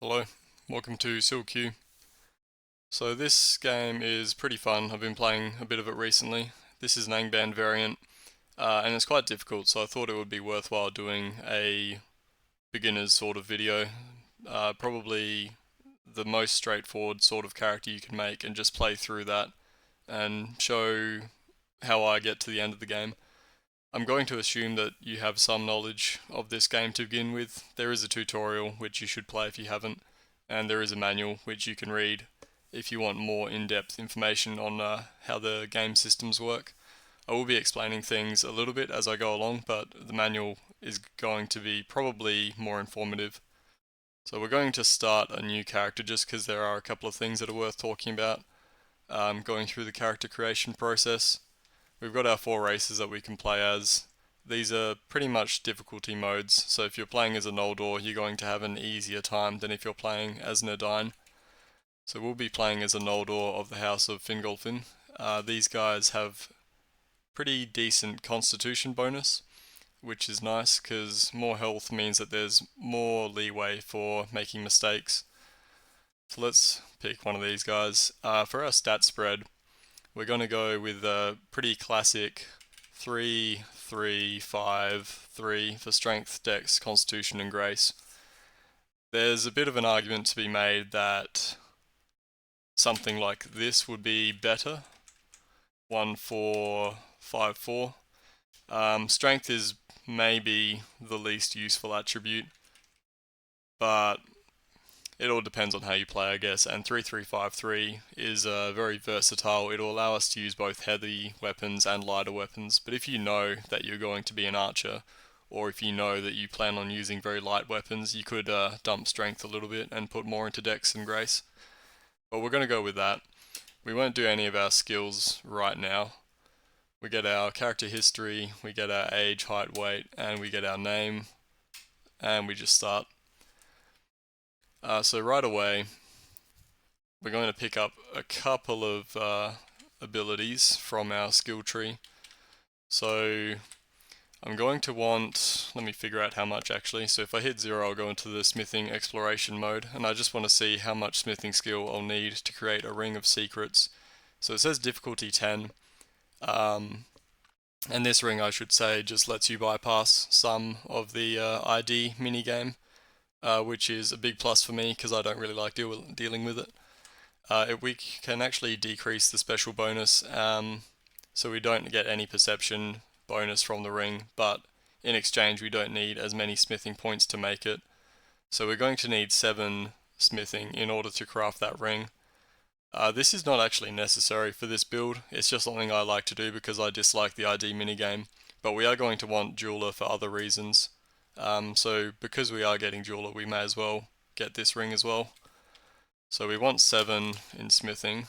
Hello, welcome to Sil-Q. So this game is pretty fun. I've been playing a bit of it recently. This is an Angband variant, and it's quite difficult, so I thought it would be worthwhile doing a beginner's sort of video. Probably the most straightforward sort of character you can make, and just play through that and show how I get to the end of the game. I'm going to assume that you have some knowledge of this game to begin with. There is a tutorial which you should play if you haven't, and there is a manual which you can read if you want more in-depth information on how the game systems work. I will be explaining things a little bit as I go along, but the manual is going to be probably more informative. So we're going to start a new character just because there are a couple of things that are worth talking about going through the character creation process. We've got our 4 races that we can play as. These are pretty much difficulty modes, so if you're playing as a Noldor, you're going to have an easier time than if you're playing as Nordine. So we'll be playing as a Noldor of the House of Fingolfin. These guys have pretty decent constitution bonus, which is nice because more health means that there's more leeway for making mistakes. So let's pick one of these guys. For our stat spread, we're going to go with a pretty classic 3, 3, 5, 3 for strength, dex, constitution, and grace. There's a bit of an argument to be made that something like this would be better. 1, 4, 5, 4. Strength is maybe the least useful attribute, but it all depends on how you play, I guess, and 3353 is very versatile. It'll allow us to use both heavy weapons and lighter weapons, but if you know that you're going to be an archer, or if you know that you plan on using very light weapons, you could dump strength a little bit and put more into dex and grace. But we're going to go with that. We won't do any of our skills right now. We get our character history, we get our age, height, weight, and we get our name, and we just start. So right away, we're going to pick up a couple of abilities from our skill tree. So I'm going to want, let me figure out how much actually. So if I hit 0, I'll go into the smithing exploration mode, and I just want to see how much smithing skill I'll need to create a ring of secrets. So it says difficulty 10, and this ring, I should say, just lets you bypass some of the ID minigame, which is a big plus for me because I don't really like dealing with it. We can actually decrease the special bonus, so we don't get any perception bonus from the ring, but in exchange we don't need as many smithing points to make it. So we're going to need 7 smithing in order to craft that ring. This is not actually necessary for this build, it's just something I like to do because I dislike the ID minigame, but we are going to want Jeweler for other reasons. So because we are getting Jeweler, we may as well get this ring as well. So we want 7 in smithing.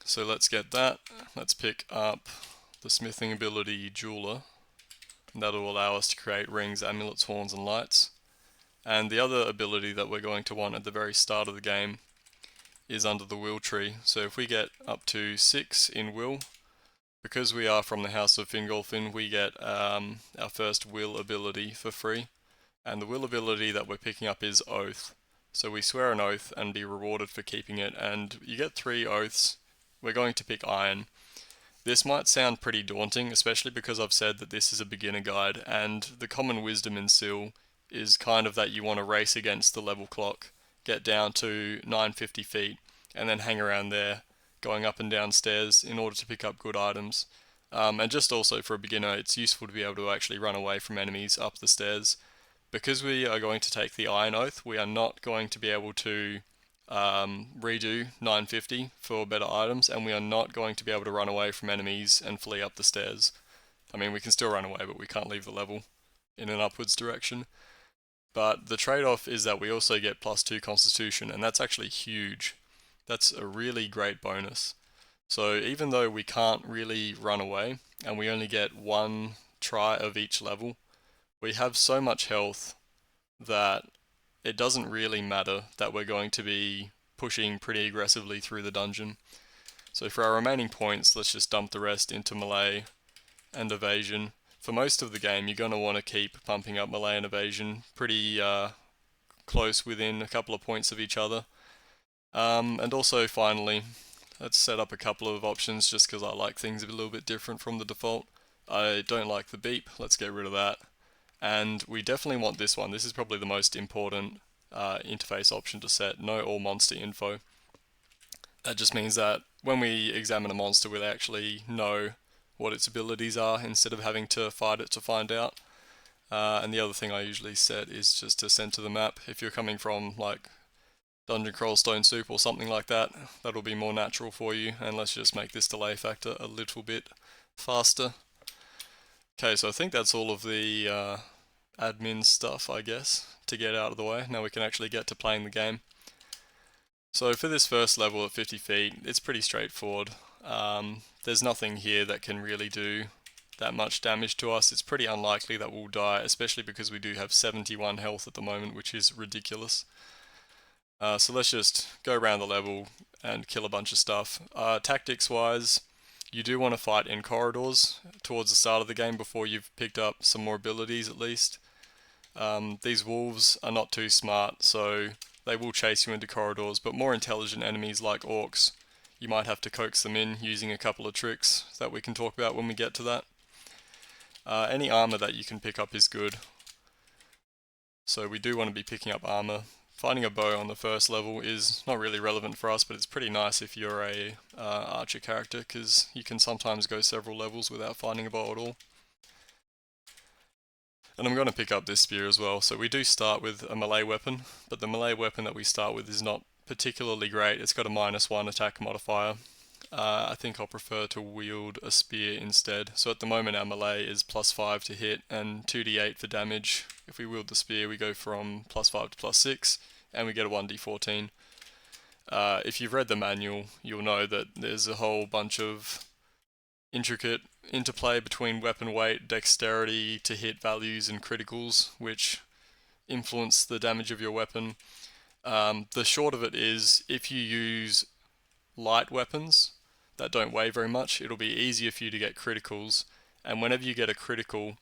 So let's get that. Let's pick up the smithing ability Jeweler. And that'll allow us to create rings, amulets, horns, and lights. And the other ability that we're going to want at the very start of the game is under the will tree. So if we get up to 6 in will, because we are from the House of Fingolfin, we get our first will ability for free. And the will ability that we're picking up is Oath. So we swear an oath and be rewarded for keeping it, and you get 3 oaths. We're going to pick Iron. This might sound pretty daunting, especially because I've said that this is a beginner guide, and the common wisdom in Sil is kind of that you want to race against the level clock, get down to 950 feet, and then hang around there, going up and down stairs in order to pick up good items. And just also for a beginner, it's useful to be able to actually run away from enemies up the stairs. Because we are going to take the Iron Oath, we are not going to be able to redo 950 for better items, and we are not going to be able to run away from enemies and flee up the stairs. I mean, we can still run away, but we can't leave the level in an upwards direction. But the trade-off is that we also get +2 Constitution, and that's actually huge. That's a really great bonus. So even though we can't really run away, and we only get 1 try of each level, we have so much health that it doesn't really matter that we're going to be pushing pretty aggressively through the dungeon. So for our remaining points, let's just dump the rest into melee and evasion. For most of the game, you're going to want to keep pumping up melee and evasion pretty close within a couple of points of each other. And also finally, let's set up a couple of options just because I like things a little bit different from the default. I don't like the beep, let's get rid of that. And we definitely want this one. This is probably the most important interface option to set, know all monster info. That just means that when we examine a monster, we'll actually know what its abilities are instead of having to fight it to find out. And the other thing I usually set is just to center the map. If you're coming from like Dungeon Crawl Stone Soup or something like that, that'll be more natural for you, and let's just make this delay factor a little bit faster. Okay, so I think that's all of the admin stuff, I guess, to get out of the way. Now we can actually get to playing the game. So for this first level at 50 feet, it's pretty straightforward. There's nothing here that can really do that much damage to us. It's pretty unlikely that we'll die, especially because we do have 71 health at the moment, which is ridiculous. So let's just go around the level and kill a bunch of stuff. Tactics wise, you do want to fight in corridors towards the start of the game before you've picked up some more abilities at least. These wolves are not too smart, so they will chase you into corridors, but more intelligent enemies like orcs, you might have to coax them in using a couple of tricks that we can talk about when we get to that. Any armor that you can pick up is good, so we do want to be picking up armor. Finding a bow on the first level is not really relevant for us, but it's pretty nice if you're a archer character, because you can sometimes go several levels without finding a bow at all. And I'm going to pick up this spear as well. So we do start with a melee weapon, but the melee weapon that we start with is not particularly great. It's got a -1 attack modifier. I think I'll prefer to wield a spear instead. So at the moment our melee is +5 to hit and 2d8 for damage. If we wield the spear, we go from +5 to +6, and we get a 1d14. If you've read the manual, you'll know that there's a whole bunch of intricate interplay between weapon weight, dexterity to hit values, and criticals, which influence the damage of your weapon. The short of it is, if you use light weapons that don't weigh very much, it'll be easier for you to get criticals, and whenever you get a critical,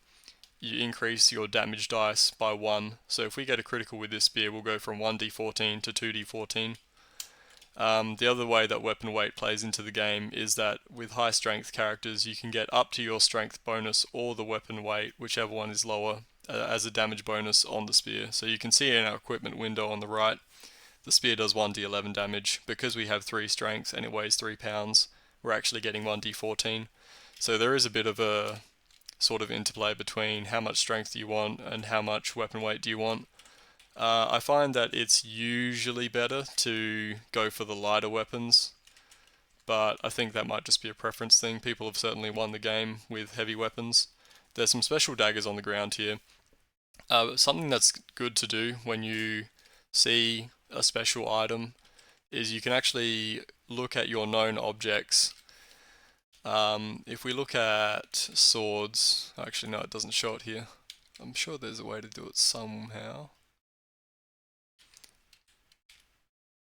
you increase your damage dice by 1. So if we get a critical with this spear, we'll go from 1d14 to 2d14. The other way that weapon weight plays into the game is that with high strength characters, you can get up to your strength bonus or the weapon weight, whichever one is lower, as a damage bonus on the spear. So you can see in our equipment window on the right, the spear does 1d11 damage. Because we have 3 strength and it weighs 3 pounds, we're actually getting 1d14. So there is a bit of a sort of interplay between how much strength do you want and how much weapon weight do you want. I find that it's usually better to go for the lighter weapons, but I think that might just be a preference thing. People have certainly won the game with heavy weapons. There's some special daggers on the ground here. Something that's good to do when you see a special item is you can actually look at your known objects. If we look at swords, actually no, it doesn't show it here. I'm sure there's a way to do it somehow.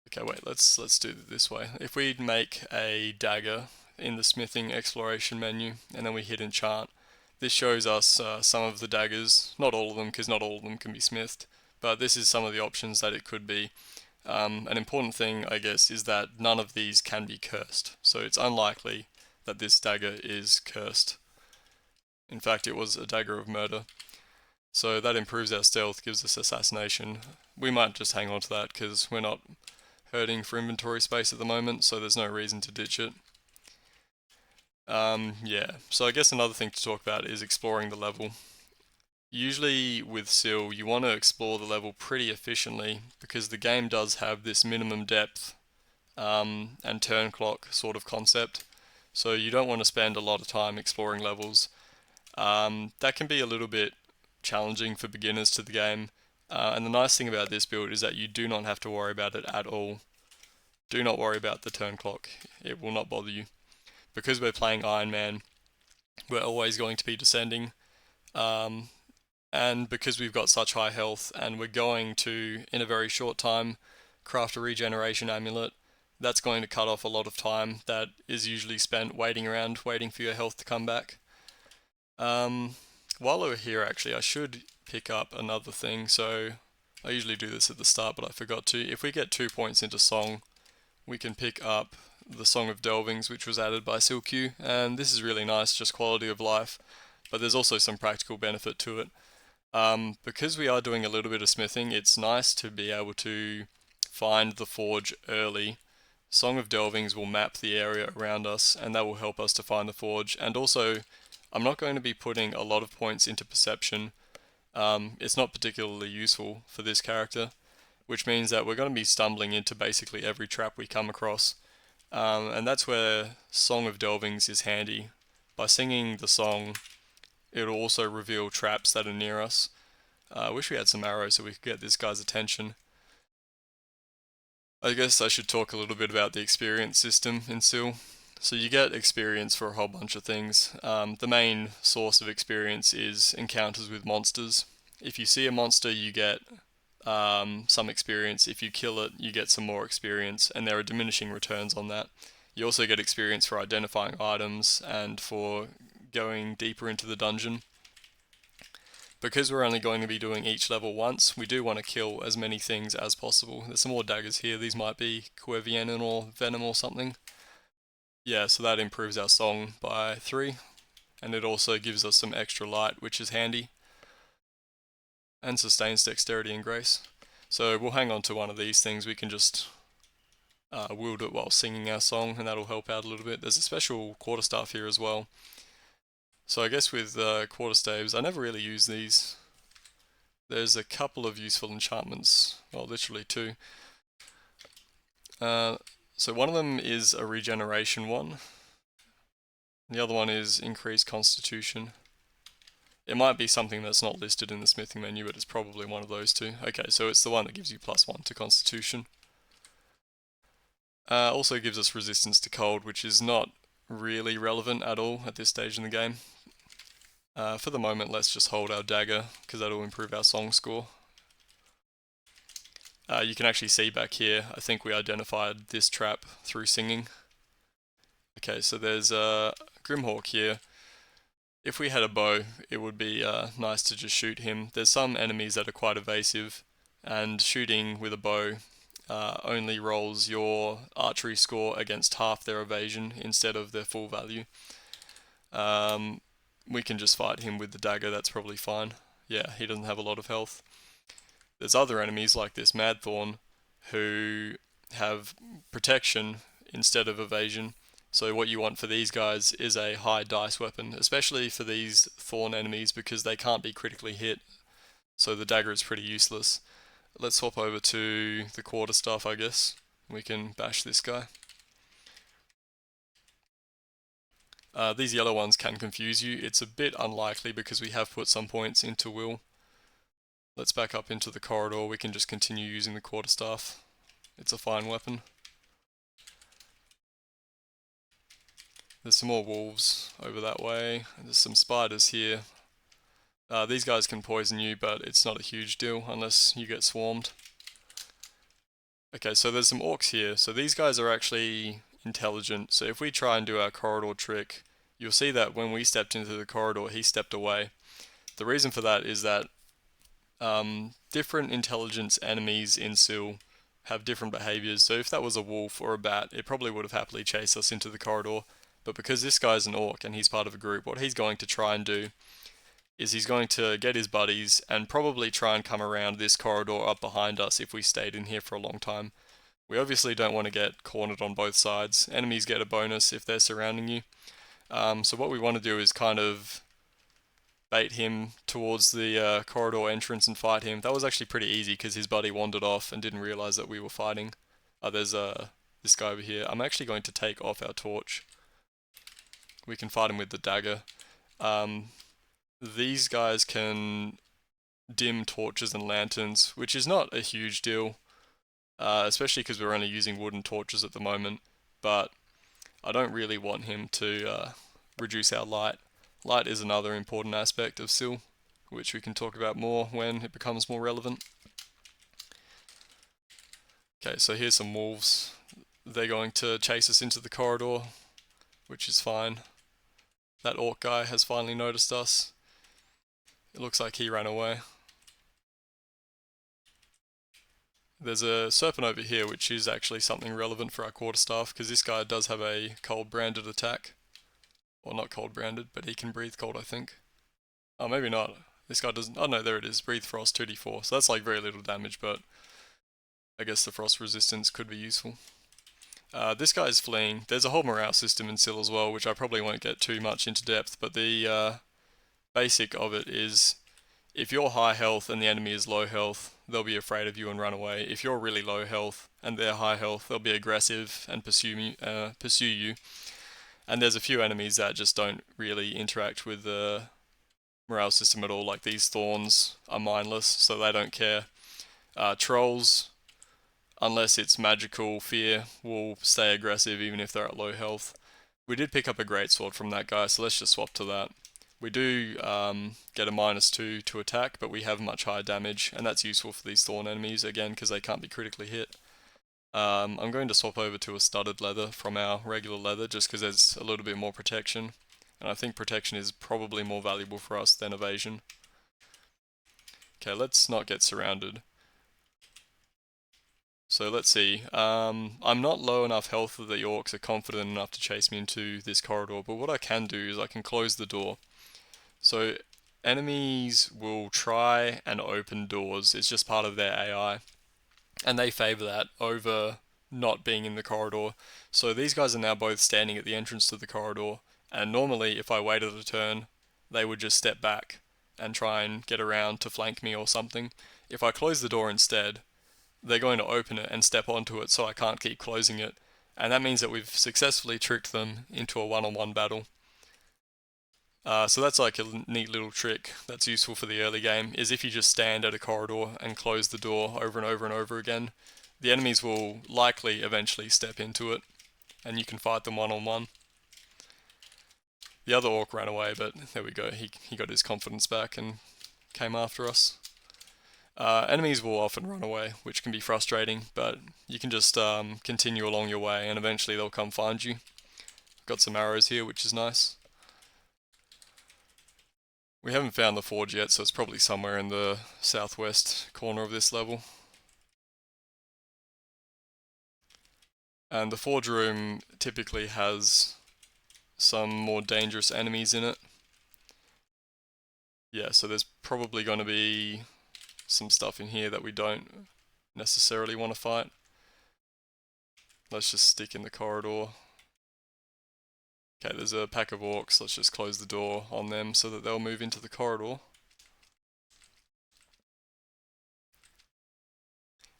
Okay, wait, let's do it this way. If we make a dagger in the smithing exploration menu and then we hit enchant, this shows us some of the daggers, not all of them because not all of them can be smithed, but this is some of the options that it could be. An important thing, I guess, is that none of these can be cursed, so it's unlikely that this dagger is cursed. In fact, it was a dagger of murder. So that improves our stealth, gives us assassination. We might just hang on to that because we're not hurting for inventory space at the moment, so there's no reason to ditch it. Yeah, so I guess another thing to talk about is exploring the level. Usually with Sil, you want to explore the level pretty efficiently because the game does have this minimum depth and turn clock sort of concept. So you don't want to spend a lot of time exploring levels. That can be a little bit challenging for beginners to the game. And the nice thing about this build is that you do not have to worry about it at all. Do not worry about the turn clock. It will not bother you. Because we're playing Iron Man, we're always going to be descending. And because we've got such high health and we're going to, in a very short time, craft a regeneration amulet, that's going to cut off a lot of time that is usually spent waiting around, waiting for your health to come back. While we're here, actually, I should pick up another thing. So I usually do this at the start, but I forgot to. If we get 2 points into Song, we can pick up the Song of Delvings, which was added by Sil-Q, and this is really nice, just quality of life, but there's also some practical benefit to it. Because we are doing a little bit of smithing, it's nice to be able to find the forge early. Song of Delvings will map the area around us, and that will help us to find the forge. And also, I'm not going to be putting a lot of points into perception. It's not particularly useful for this character, which means that we're going to be stumbling into basically every trap we come across. And that's where Song of Delvings is handy. By singing the song, it'll also reveal traps that are near us. I wish we had some arrows so we could get this guy's attention. I guess I should talk a little bit about the experience system in Sil. So you get experience for a whole bunch of things. The main source of experience is encounters with monsters. If you see a monster, you get some experience. If you kill it, you get some more experience, and there are diminishing returns on that. You also get experience for identifying items and for going deeper into the dungeon. Because we're only going to be doing each level once, we do want to kill as many things as possible. There's some more daggers here. These might be Quevianin or Venom or something. Yeah, so that improves our song by 3, and it also gives us some extra light, which is handy, and sustains dexterity and grace. So we'll hang on to one of these things. We can just wield it while singing our song, and that'll help out a little bit. There's a special quarterstaff here as well. So I guess with quarterstaves, I never really use these. There's a couple of useful enchantments, well, literally 2. So one of them is a regeneration one. The other one is increased constitution. It might be something that's not listed in the smithing menu, but it's probably one of those 2. Okay, so it's the one that gives you +1 to constitution. Also gives us resistance to cold, which is not really relevant at all at this stage in the game. For the moment, let's just hold our dagger, because that'll improve our song score. You can actually see back here, I think we identified this trap through singing. Okay, so there's a Grimhawk here. If we had a bow, it would be nice to just shoot him. There's some enemies that are quite evasive, and shooting with a bow only rolls your archery score against half their evasion instead of their full value. We can just fight him with the dagger, that's probably fine. Yeah, he doesn't have a lot of health. There's other enemies like this Madthorn who have protection instead of evasion. So what you want for these guys is a high dice weapon, especially for these thorn enemies because they can't be critically hit. So the dagger is pretty useless. Let's hop over to the quarterstaff, I guess. We can bash this guy. These yellow ones can confuse you. It's a bit unlikely because we have put some points into will. Let's back up into the corridor. We can just continue using the quarterstaff. It's a fine weapon. There's some more wolves over that way. There's some spiders here. These guys can poison you, but it's not a huge deal unless you get swarmed. Okay, so there's some orcs here. So these guys are actually intelligent. So if we try and do our corridor trick, you'll see that when we stepped into the corridor, he stepped away. The reason for that is that different intelligence enemies in Sil have different behaviors. So if that was a wolf or a bat, it probably would have happily chased us into the corridor. But because this guy's an orc and he's part of a group, what he's going to try and do is he's going to get his buddies and probably try and come around this corridor up behind us if we stayed in here for a long time. We obviously don't want to get cornered on both sides. Enemies get a bonus if they're surrounding you. So what we want to do is kind of bait him towards the corridor entrance and fight him. That was actually pretty easy because his buddy wandered off and didn't realize that we were fighting. There's this guy over here. I'm actually going to take off our torch. We can fight him with the dagger. These guys can dim torches and lanterns, which is not a huge deal, especially because we're only using wooden torches at the moment, but I don't really want him to reduce our light. Light is another important aspect of Sil, which we can talk about more when it becomes more relevant. Okay, so here's some wolves. They're going to chase us into the corridor, which is fine. That orc guy has finally noticed us. It looks like he ran away. There's a serpent over here, which is actually something relevant for our quarterstaff, because this guy does have a cold branded attack. Or not cold branded, but he can breathe cold, I think. Oh, maybe not. This guy doesn't. Oh no, there it is. Breathe frost 2d4. So that's like very little damage, but I guess the frost resistance could be useful. This guy's fleeing. There's a whole morale system in Sil as well, which I probably won't get too much into depth, but the basic of it is if you're high health and the enemy is low health, they'll be afraid of you and run away. If you're really low health and they're high health, they'll be aggressive and pursue you. And there's a few enemies that just don't really interact with the morale system at all, like these thorns are mindless, so they don't care. Trolls, unless it's magical fear, will stay aggressive even if they're at low health. We did pick up a greatsword from that guy, so let's just swap to that. We do get a -2 to attack, but we have much higher damage, and that's useful for these thorn enemies, again, because they can't be critically hit. I'm going to swap over to a studded leather from our regular leather, just because there's a little bit more protection, and I think protection is probably more valuable for us than evasion. Okay, let's not get surrounded. So let's see, I'm not low enough health that the orcs are confident enough to chase me into this corridor, but what I can do is I can close the door. So enemies will try and open doors, it's just part of their AI, and they favour that over not being in the corridor. So these guys are now both standing at the entrance to the corridor, and normally if I waited a turn, they would just step back and try and get around to flank me or something. If I close the door instead, they're going to open it and step onto it, so I can't keep closing it. And that means that we've successfully tricked them into a one-on-one battle. So that's like a neat little trick that's useful for the early game, is if you just stand at a corridor and close the door over and over and over again, the enemies will likely eventually step into it, and you can fight them one-on-one. The other orc ran away, but there we go, he got his confidence back and came after us. Enemies will often run away, which can be frustrating, but you can just continue along your way and eventually they'll come find you. Got some arrows here, which is nice. We haven't found the forge yet, so it's probably somewhere in the southwest corner of this level. And the forge room typically has some more dangerous enemies in it. Yeah, so there's probably going to be some stuff in here that we don't necessarily want to fight. Let's just stick in the corridor. Okay, there's a pack of orcs. Let's just close the door on them so that they'll move into the corridor.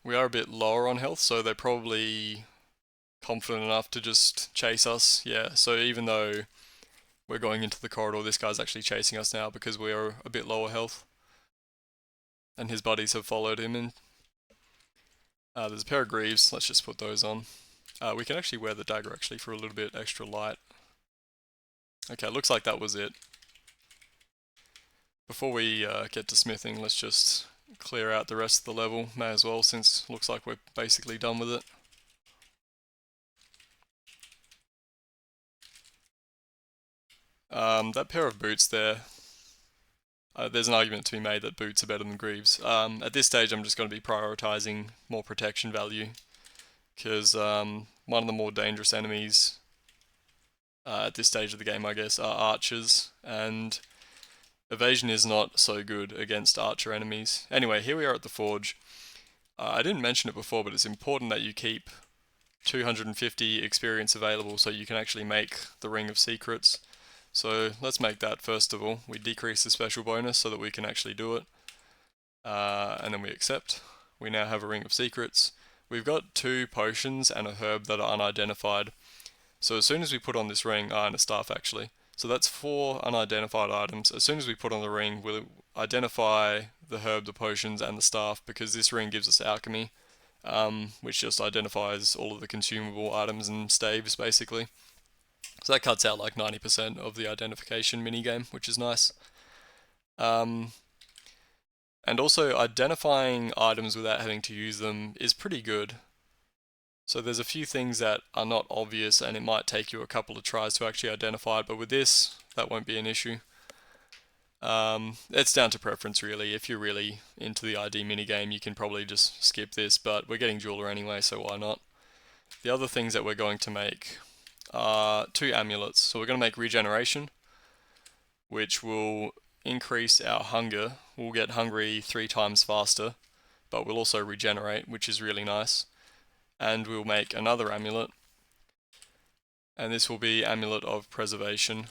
We are a bit lower on health, so they're probably confident enough to just chase us. Yeah, so even though we're going into the corridor, this guy's actually chasing us now because we are a bit lower health. And his buddies have followed him in. There's a pair of greaves. Let's just put those on. We can actually wear the dagger actually for a little bit extra light. Okay, looks like that was it. Before we get to smithing, let's just clear out the rest of the level. May as well, since looks like we're basically done with it. That pair of boots there, there's an argument to be made that boots are better than greaves. At this stage I'm just going to be prioritizing more protection value, because one of the more dangerous enemies at this stage of the game, I guess, are archers, and evasion is not so good against archer enemies. Anyway, here we are at the forge. I didn't mention it before, but it's important that you keep 250 experience available so you can actually make the Ring of Secrets. So let's make that first of all. We decrease the special bonus so that we can actually do it. And then we accept. We now have a Ring of Secrets. We've got 2 potions and a herb that are unidentified. So as soon as we put on this ring, and a staff actually, so that's 4 unidentified items. As soon as we put on the ring, we'll identify the herb, the potions, and the staff, because this ring gives us alchemy, which just identifies all of the consumable items and staves, basically. So that cuts out like 90% of the identification minigame, which is nice. And also, identifying items without having to use them is pretty good. So there's a few things that are not obvious and it might take you a couple of tries to actually identify it, but with this, that won't be an issue. It's down to preference really. If you're really into the ID minigame, you can probably just skip this, but we're getting Jeweler anyway, so why not? The other things that we're going to make are 2 amulets. So we're going to make regeneration, which will increase our hunger. We'll get hungry 3 times faster, but we'll also regenerate, which is really nice. And we'll make another amulet, and this will be Amulet of Preservation.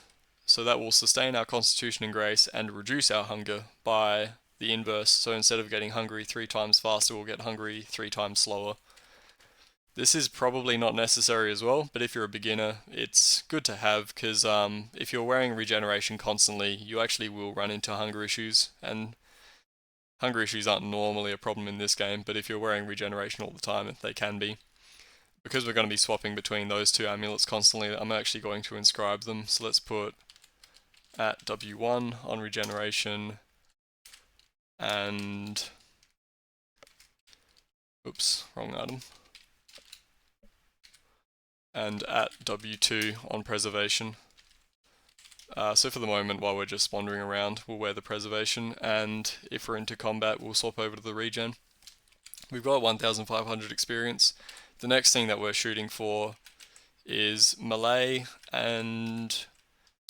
So that will sustain our constitution and grace and reduce our hunger by the inverse. So instead of getting hungry 3 times faster, we'll get hungry 3 times slower. This is probably not necessary as well, but if you're a beginner, it's good to have because if you're wearing regeneration constantly, you actually will run into hunger issues, and hunger issues aren't normally a problem in this game, but if you're wearing regeneration all the time, they can be. Because we're going to be swapping between those 2 amulets constantly, I'm actually going to inscribe them. So let's put at W1 on regeneration and oops, wrong item. And at W2 on preservation. So for the moment, while we're just wandering around, we'll wear the preservation, and if we're into combat, we'll swap over to the regen. We've got 1,500 experience. The next thing that we're shooting for is melee and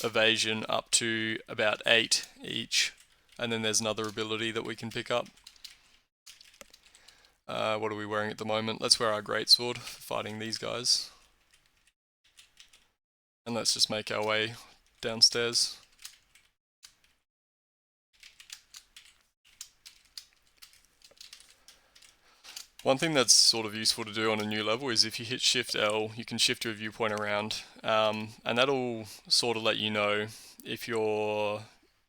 evasion up to about 8 each, and then there's another ability that we can pick up. What are we wearing at the moment? Let's wear our greatsword for fighting these guys. And let's just make our way downstairs. One thing that's sort of useful to do on a new level is if you hit Shift L, you can shift your viewpoint around, and that'll sort of let you know if you're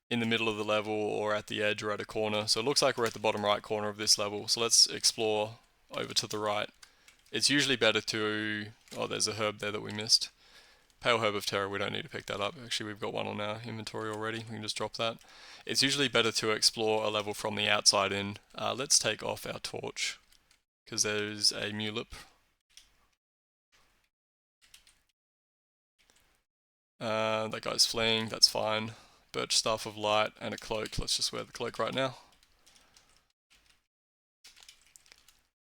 in the middle of the level or at the edge or at a corner. So it looks like we're at the bottom right corner of this level, so let's explore over to the right. It's usually better to... oh, there's a herb there that we missed. Pale Herb of Terror, we don't need to pick that up. Actually, we've got one on our inventory already. We can just drop that. It's usually better to explore a level from the outside in. Let's take off our torch, because there's a mulip. That guy's fleeing, that's fine. Birch Staff of Light and a cloak. Let's just wear the cloak right now.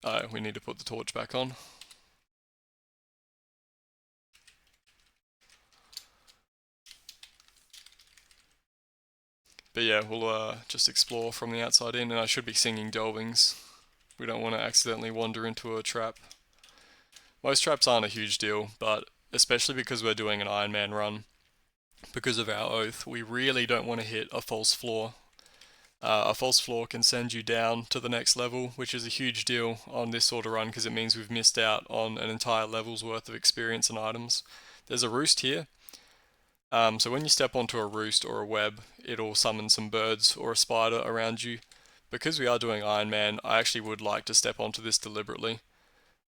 Oh, we need to put the torch back on. But yeah, we'll just explore from the outside in, and I should be singing Delvings. We don't want to accidentally wander into a trap. Most traps aren't a huge deal, but especially because we're doing an Iron Man run, because of our oath, we really don't want to hit a false floor. A false floor can send you down to the next level, which is a huge deal on this sort of run because it means we've missed out on an entire level's worth of experience and items. There's a roost here. So when you step onto a roost or a web, it'll summon some birds or a spider around you. Because we are doing Iron Man, I actually would like to step onto this deliberately.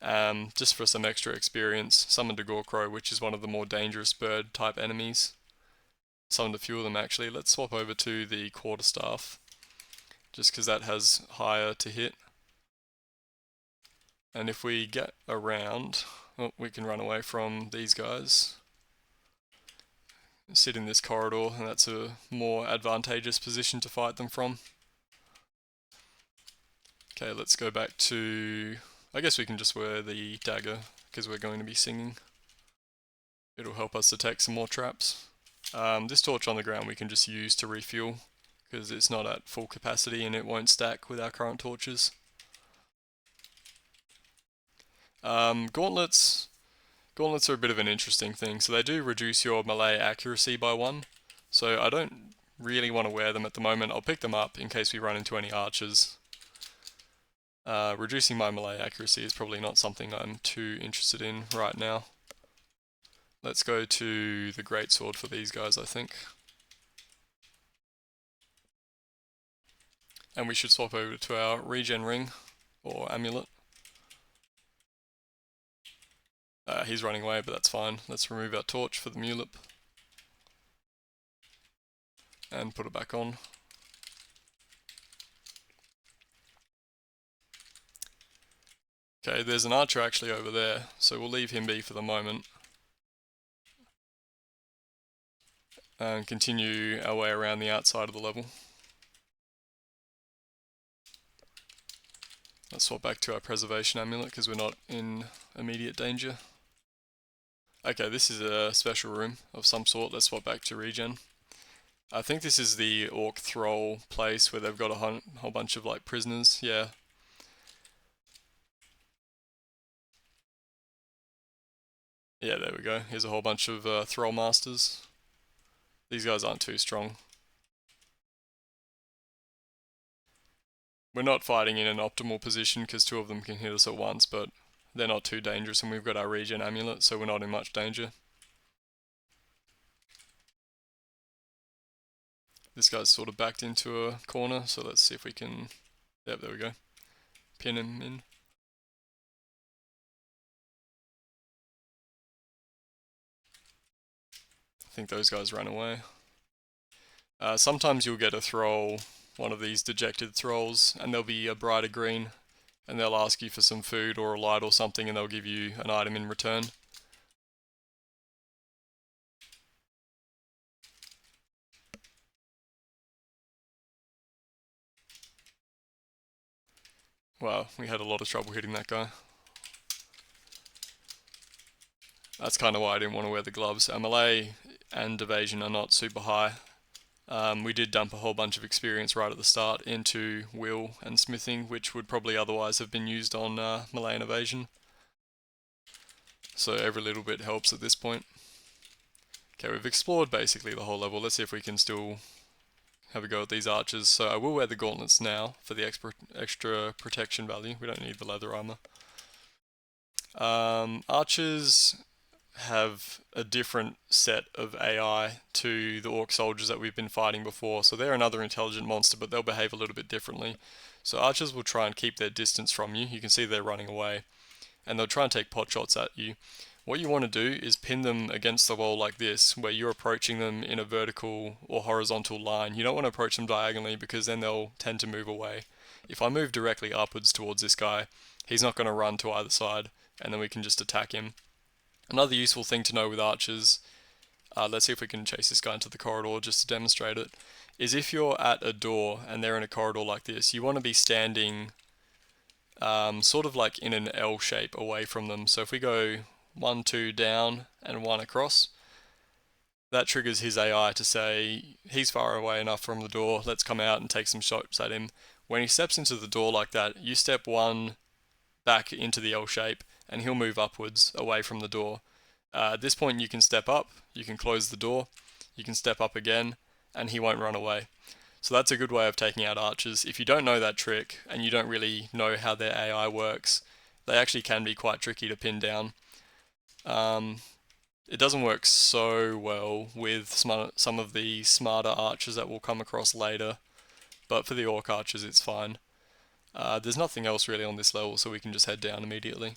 Just for some extra experience. Summoned a Gorkrow, which is one of the more dangerous bird type enemies. Summoned a few of them actually. Let's swap over to the Quarterstaff, just because that has higher to hit. And if we get around, we can run away from these guys. Sit in this corridor, and that's a more advantageous position to fight them from. Okay, let's go back to... I guess we can just wear the dagger, because we're going to be singing. It'll help us detect some more traps. This torch on the ground we can just use to refuel, because it's not at full capacity and it won't stack with our current torches. Gauntlets are a bit of an interesting thing. So they do reduce your melee accuracy by 1. So I don't really want to wear them at the moment. I'll pick them up in case we run into any archers. Reducing my melee accuracy is probably not something I'm too interested in right now. Let's go to the greatsword for these guys, I think. And we should swap over to our regen ring, or amulet. He's running away, but that's fine. Let's remove our torch for the mulip. And put it back on. Okay, there's an archer actually over there, so we'll leave him be for the moment. and continue our way around the outside of the level. Let's swap back to our preservation amulet because we're not in immediate danger. Okay, this is a special room of some sort. Let's swap back to regen. I think this is the orc thrall place where they've got a whole bunch of like prisoners. Yeah. Yeah, there we go. Here's a whole bunch of thrall masters. These guys aren't too strong. We're not fighting in an optimal position because two of them can hit us at once, but they're not too dangerous and we've got our regen amulet, so we're not in much danger. This guy's sort of backed into a corner, so let's see if we can... Yep, there we go. Pin him in. I think those guys ran away. Sometimes you'll get a thrall, one of these dejected thralls, and they'll be a brighter green, and they'll ask you for some food or a light or something, and they'll give you an item in return. Wow, we had a lot of trouble hitting that guy. That's kind of why I didn't want to wear the gloves. Our melee and evasion are not super high. We did dump a whole bunch of experience right at the start into will and smithing, which would probably otherwise have been used on melee and evasion. So every little bit helps at this point. Okay, we've explored basically the whole level. Let's see if we can still have a go at these archers. So I will wear the gauntlets now for the extra protection value. We don't need the leather armor. Archers have a different set of AI to the orc soldiers that we've been fighting before. So they're another intelligent monster, but they'll behave a little bit differently. So archers will try and keep their distance from you. You can see they're running away. And they'll try and take pot shots at you. What you want to do is pin them against the wall like this, where you're approaching them in a vertical or horizontal line. You don't want to approach them diagonally because then they'll tend to move away. If I move directly upwards towards this guy, he's not going to run to either side, and then we can just attack him. Another useful thing to know with archers, let's see if we can chase this guy into the corridor just to demonstrate it, is if you're at a door and they're in a corridor like this, you want to be standing sort of like in an L shape away from them. So if we go 1, 2 down and 1 across, that triggers his AI to say, he's far away enough from the door, let's come out and take some shots at him. When he steps into the door like that, you step 1 back into the L shape and he'll move upwards away from the door. At this point you can step up, you can close the door, you can step up again, and he won't run away. So that's a good way of taking out archers. If you don't know that trick, and you don't really know how their AI works, they actually can be quite tricky to pin down. It doesn't work so well with some of the smarter archers that we'll come across later, but for the orc archers it's fine. There's nothing else really on this level, so we can just head down immediately.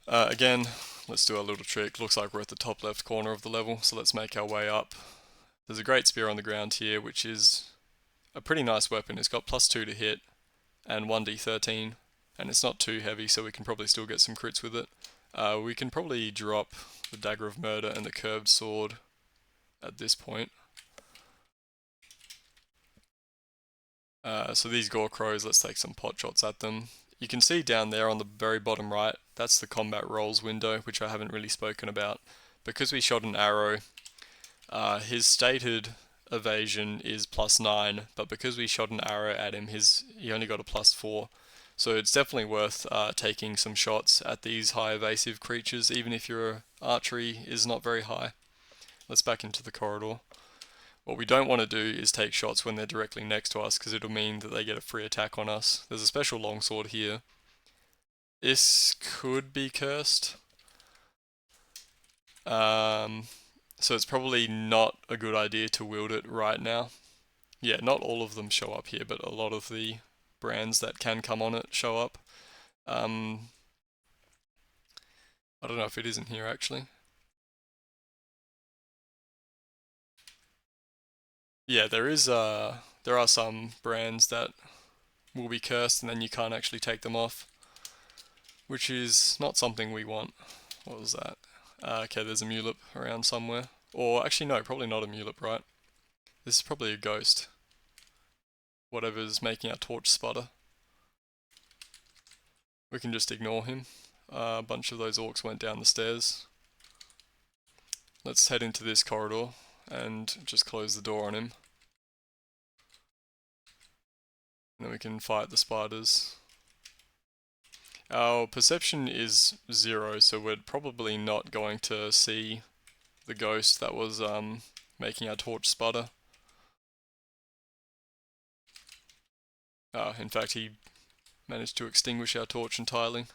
Again, let's do a little trick. Looks like we're at the top left corner of the level, so let's make our way up. There's a great spear on the ground here, which is a pretty nice weapon. It's got +2 to hit and 1d13, and it's not too heavy, so we can probably still get some crits with it. We can probably drop the Dagger of Murder and the Curved Sword at this point. So these Gore Crows, let's take some pot shots at them. You can see down there on the very bottom right, that's the combat rolls window, which I haven't really spoken about. Because we shot an arrow, his stated evasion is +9, but because we shot an arrow at him, he only got a +4. So it's definitely worth taking some shots at these high evasive creatures, even if your archery is not very high. Let's back into the corridor. What we don't want to do is take shots when they're directly next to us, because it'll mean that they get a free attack on us. There's a special longsword here. This could be cursed. So it's probably not a good idea to wield it right now. Yeah, not all of them show up here, but a lot of the brands that can come on it show up. I don't know if it is in here actually. Yeah, there are some brands that will be cursed and then you can't actually take them off, which is not something we want. What was that? Okay, there's a mulip around somewhere. Or actually no, probably not a mulip, right? This is probably a ghost. Whatever's making our torch sputter. We can just ignore him. A bunch of those orcs went down the stairs. Let's head into this corridor and just close the door on him. And then we can fight the spiders. Our perception is 0, so we're probably not going to see the ghost that was making our torch sputter. In fact, he managed to extinguish our torch entirely.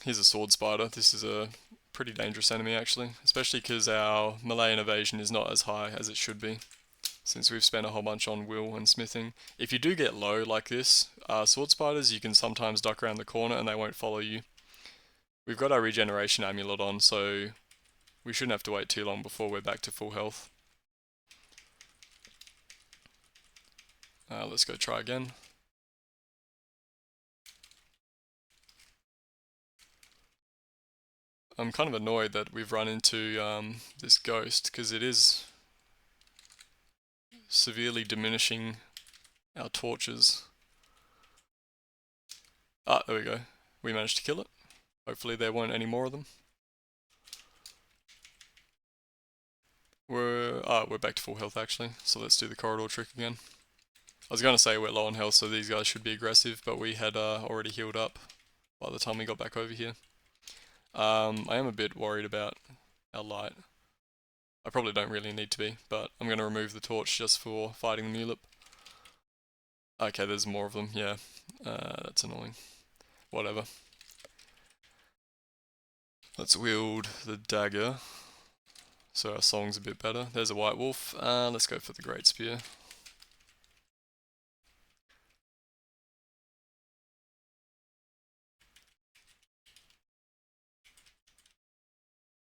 Here's a sword spider. This is a pretty dangerous enemy actually, especially because our melee and evasion is not as high as it should be, since we've spent a whole bunch on will and smithing. If you do get low like this, sword spiders, you can sometimes duck around the corner and they won't follow you. We've got our regeneration amulet on, so we shouldn't have to wait too long before we're back to full health. Let's go try again. I'm kind of annoyed that we've run into this ghost, because it is severely diminishing our torches. Ah, there we go. We managed to kill it. Hopefully there weren't any more of them. We're back to full health actually, so let's do the corridor trick again. I was going to say we're low on health, so these guys should be aggressive, but we had already healed up by the time we got back over here. I am a bit worried about our light. I probably don't really need to be, but I'm going to remove the torch just for fighting the mulip. Okay, there's more of them, yeah. That's annoying. Whatever. Let's wield the dagger, so our song's a bit better. There's a white wolf. Let's go for the great spear.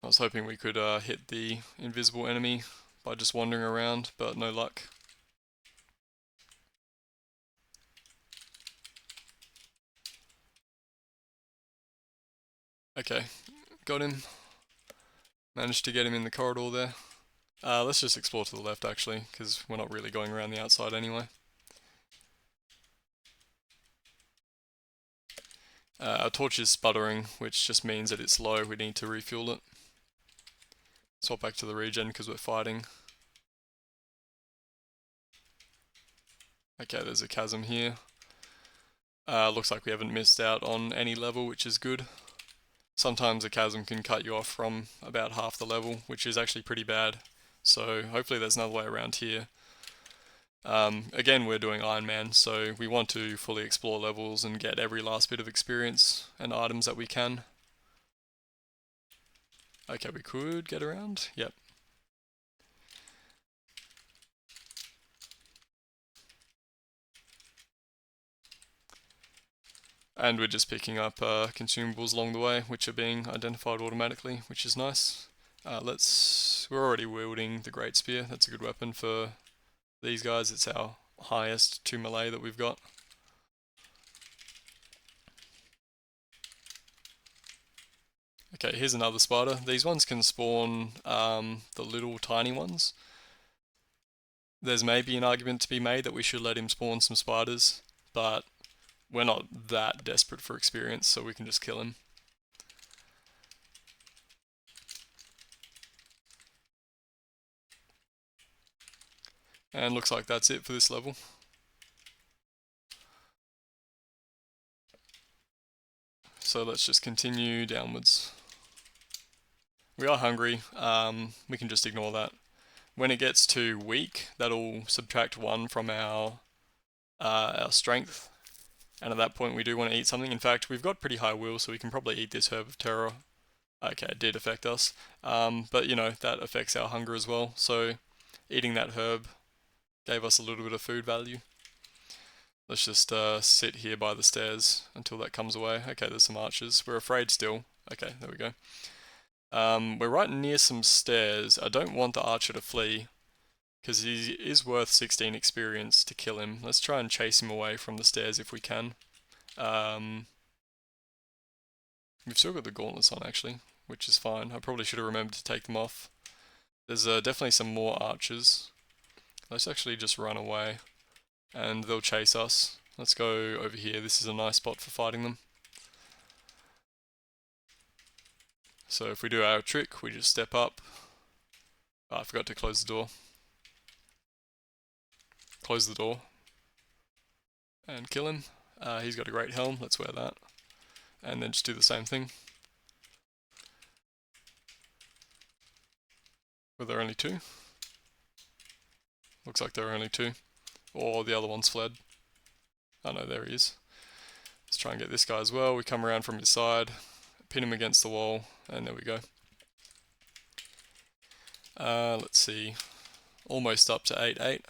I was hoping we could hit the invisible enemy by just wandering around, but no luck. Okay, got him. Managed to get him in the corridor there. Let's just explore to the left actually, because we're not really going around the outside anyway. Our torch is sputtering, which just means that it's low, we need to refuel it. Swap back to the regen because we're fighting. Okay, there's a chasm here. Looks like we haven't missed out on any level, which is good. Sometimes a chasm can cut you off from about half the level, which is actually pretty bad. So hopefully there's another way around here. Again, we're doing Iron Man, so we want to fully explore levels and get every last bit of experience and items that we can. Okay, we could get around. Yep. And we're just picking up consumables along the way, which are being identified automatically, which is nice. We're already wielding the Great Spear. That's a good weapon for these guys. It's our highest 2 melee that we've got. Okay, here's another spider. These ones can spawn the little tiny ones. There's maybe an argument to be made that we should let him spawn some spiders, but we're not that desperate for experience, so we can just kill him. And looks like that's it for this level. So let's just continue downwards. We are hungry, we can just ignore that. When it gets to weak, that'll subtract 1 from our strength, and at that point we do want to eat something. In fact, we've got pretty high will, so we can probably eat this Herb of Terror. Okay, it did affect us, but you know, that affects our hunger as well, so eating that herb gave us a little bit of food value. Let's just sit here by the stairs until that comes away. Okay, there's some archers. We're afraid still. Okay, there we go. We're right near some stairs. I don't want the archer to flee, because he is worth 16 experience to kill him. Let's try and chase him away from the stairs if we can. We've still got the gauntlets on actually, which is fine. I probably should have remembered to take them off. There's definitely some more archers. Let's actually just run away and they'll chase us. Let's go over here. This is a nice spot for fighting them. So if we do our trick, we just step up. Oh, I forgot to close the door. Close the door. And kill him. He's got a great helm, let's wear that. And then just do the same thing. Were there only two? Looks like there are only two. Or the other one's fled. Oh no, there he is. Let's try and get this guy as well. We come around from his side, pin him against the wall, and there we go. Let's see. Almost up to 8-8.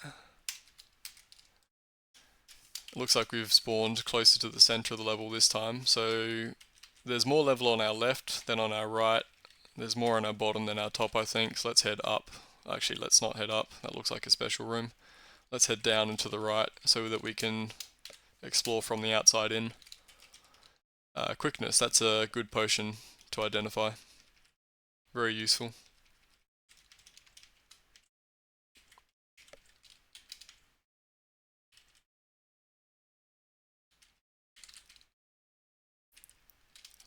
Looks like we've spawned closer to the center of the level this time, so there's more level on our left than on our right. There's more on our bottom than our top, I think, so let's head up. Actually, let's not head up, that looks like a special room. Let's head down and to the right so that we can explore from the outside in. Quickness, that's a good potion to identify. Very useful.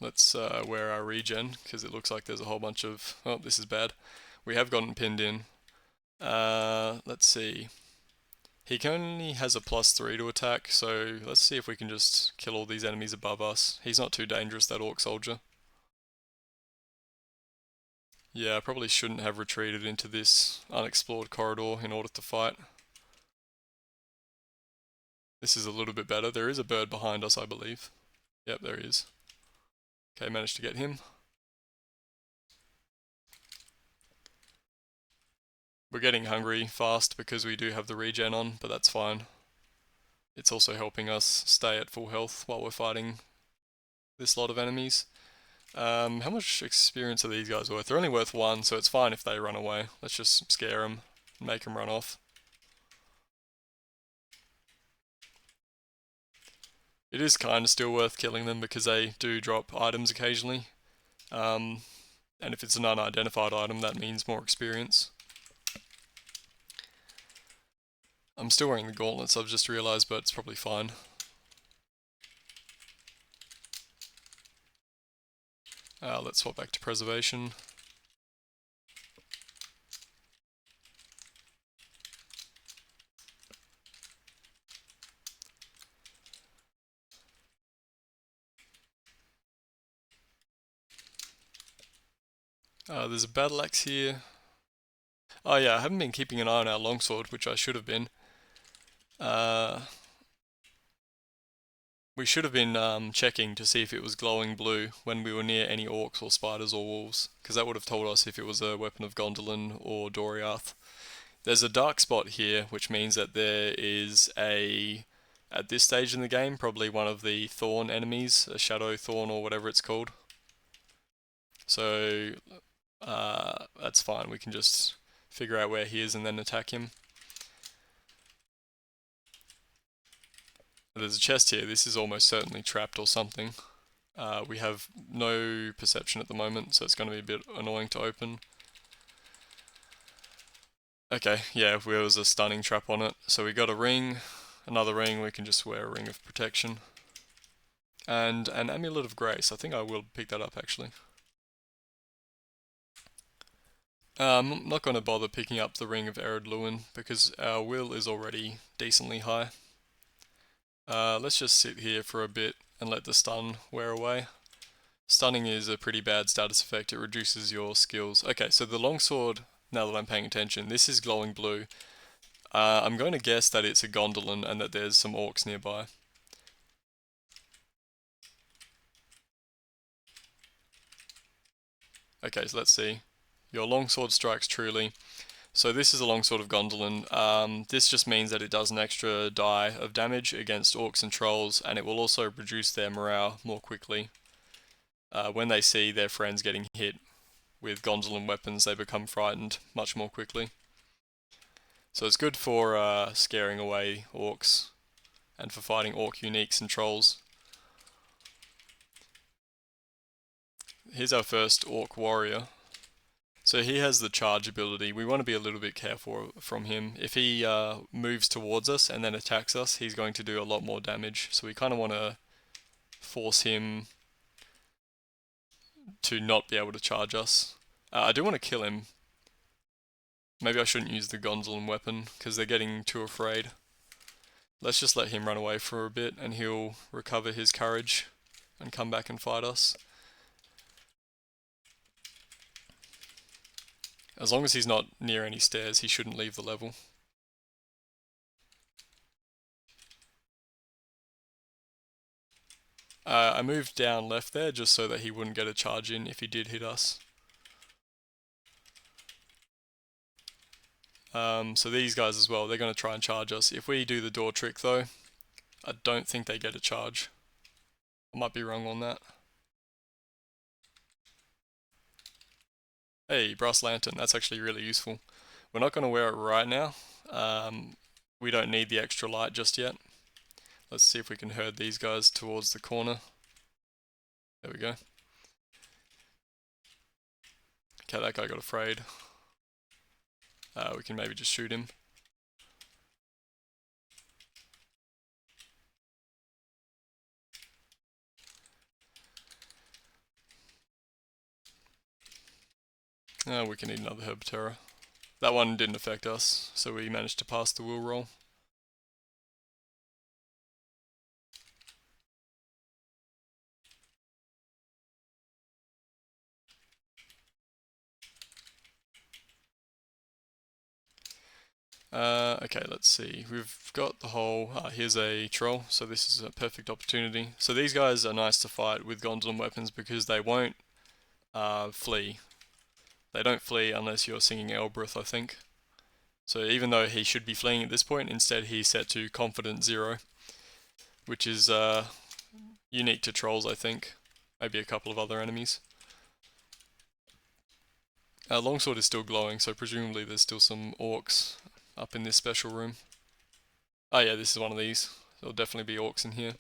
Let's wear our regen, because it looks like there's a whole bunch of... Oh, this is bad. We have gotten pinned in. Let's see. He only has a +3 to attack, so let's see if we can just kill all these enemies above us. He's not too dangerous, that orc soldier. Yeah, I probably shouldn't have retreated into this unexplored corridor in order to fight. This is a little bit better. There is a bird behind us, I believe. Yep, there he is. Okay, managed to get him. We're getting hungry fast because we do have the regen on, but that's fine. It's also helping us stay at full health while we're fighting this lot of enemies. How much experience are these guys worth? They're only worth 1, so it's fine if they run away. Let's just scare them and make them run off. It is kind of still worth killing them because they do drop items occasionally. And if it's an unidentified item, that means more experience. I'm still wearing the gauntlets, I've just realised, but it's probably fine. Let's swap back to preservation. There's a battle axe here. Oh yeah, I haven't been keeping an eye on our longsword, which I should have been. We should have been checking to see if it was glowing blue when we were near any orcs or spiders or wolves, because that would have told us if it was a weapon of Gondolin or Doriath. There's a dark spot here, which means that there is at this stage in the game, probably one of the thorn enemies, a shadow thorn or whatever it's called. So that's fine, we can just figure out where he is and then attack him. There's a chest here, this is almost certainly trapped or something. We have no perception at the moment, so it's going to be a bit annoying to open. Okay, yeah, there was a stunning trap on it. So we got a ring, another ring, we can just wear a ring of protection. And an amulet of grace, I think I will pick that up actually. I'm not going to bother picking up the ring of Ered Luin because our will is already decently high. Let's just sit here for a bit and let the stun wear away. Stunning is a pretty bad status effect, it reduces your skills. Okay, so the longsword, now that I'm paying attention, this is glowing blue. I'm going to guess that it's a Gondolin and that there's some orcs nearby. Okay, so let's see. Your longsword strikes truly. So this is a longsword of Gondolin. This just means that it does an extra die of damage against orcs and trolls, and it will also reduce their morale more quickly. When they see their friends getting hit with Gondolin weapons, they become frightened much more quickly. So it's good for scaring away orcs and for fighting orc uniques and trolls. Here's our first orc warrior. So he has the charge ability. We want to be a little bit careful from him. If he moves towards us and then attacks us, he's going to do a lot more damage. So we kind of want to force him to not be able to charge us. I do want to kill him. Maybe I shouldn't use the Gondolin weapon because they're getting too afraid. Let's just let him run away for a bit and he'll recover his courage and come back and fight us. As long as he's not near any stairs, he shouldn't leave the level. I moved down left there just so that he wouldn't get a charge in if he did hit us. So these guys as well, they're going to try and charge us. If we do the door trick though, I don't think they get a charge. I might be wrong on that. Hey, brass lantern, that's actually really useful. We're not going to wear it right now. We don't need the extra light just yet. Let's see if we can herd these guys towards the corner. There we go. Okay, that guy got afraid. We can maybe just shoot him. We can need another herb terror. That one didn't affect us, so we managed to pass the will roll. Okay, let's see. We've got the whole... here's a troll, so this is a perfect opportunity. So these guys are nice to fight with Gondolin weapons because they won't flee. They don't flee unless you're singing Elbreth, I think. So even though he should be fleeing at this point, instead he's set to Confident 0, which is unique to trolls, I think. Maybe a couple of other enemies. Longsword is still glowing, so presumably there's still some orcs up in this special room. Oh yeah, this is one of these. There'll definitely be orcs in here.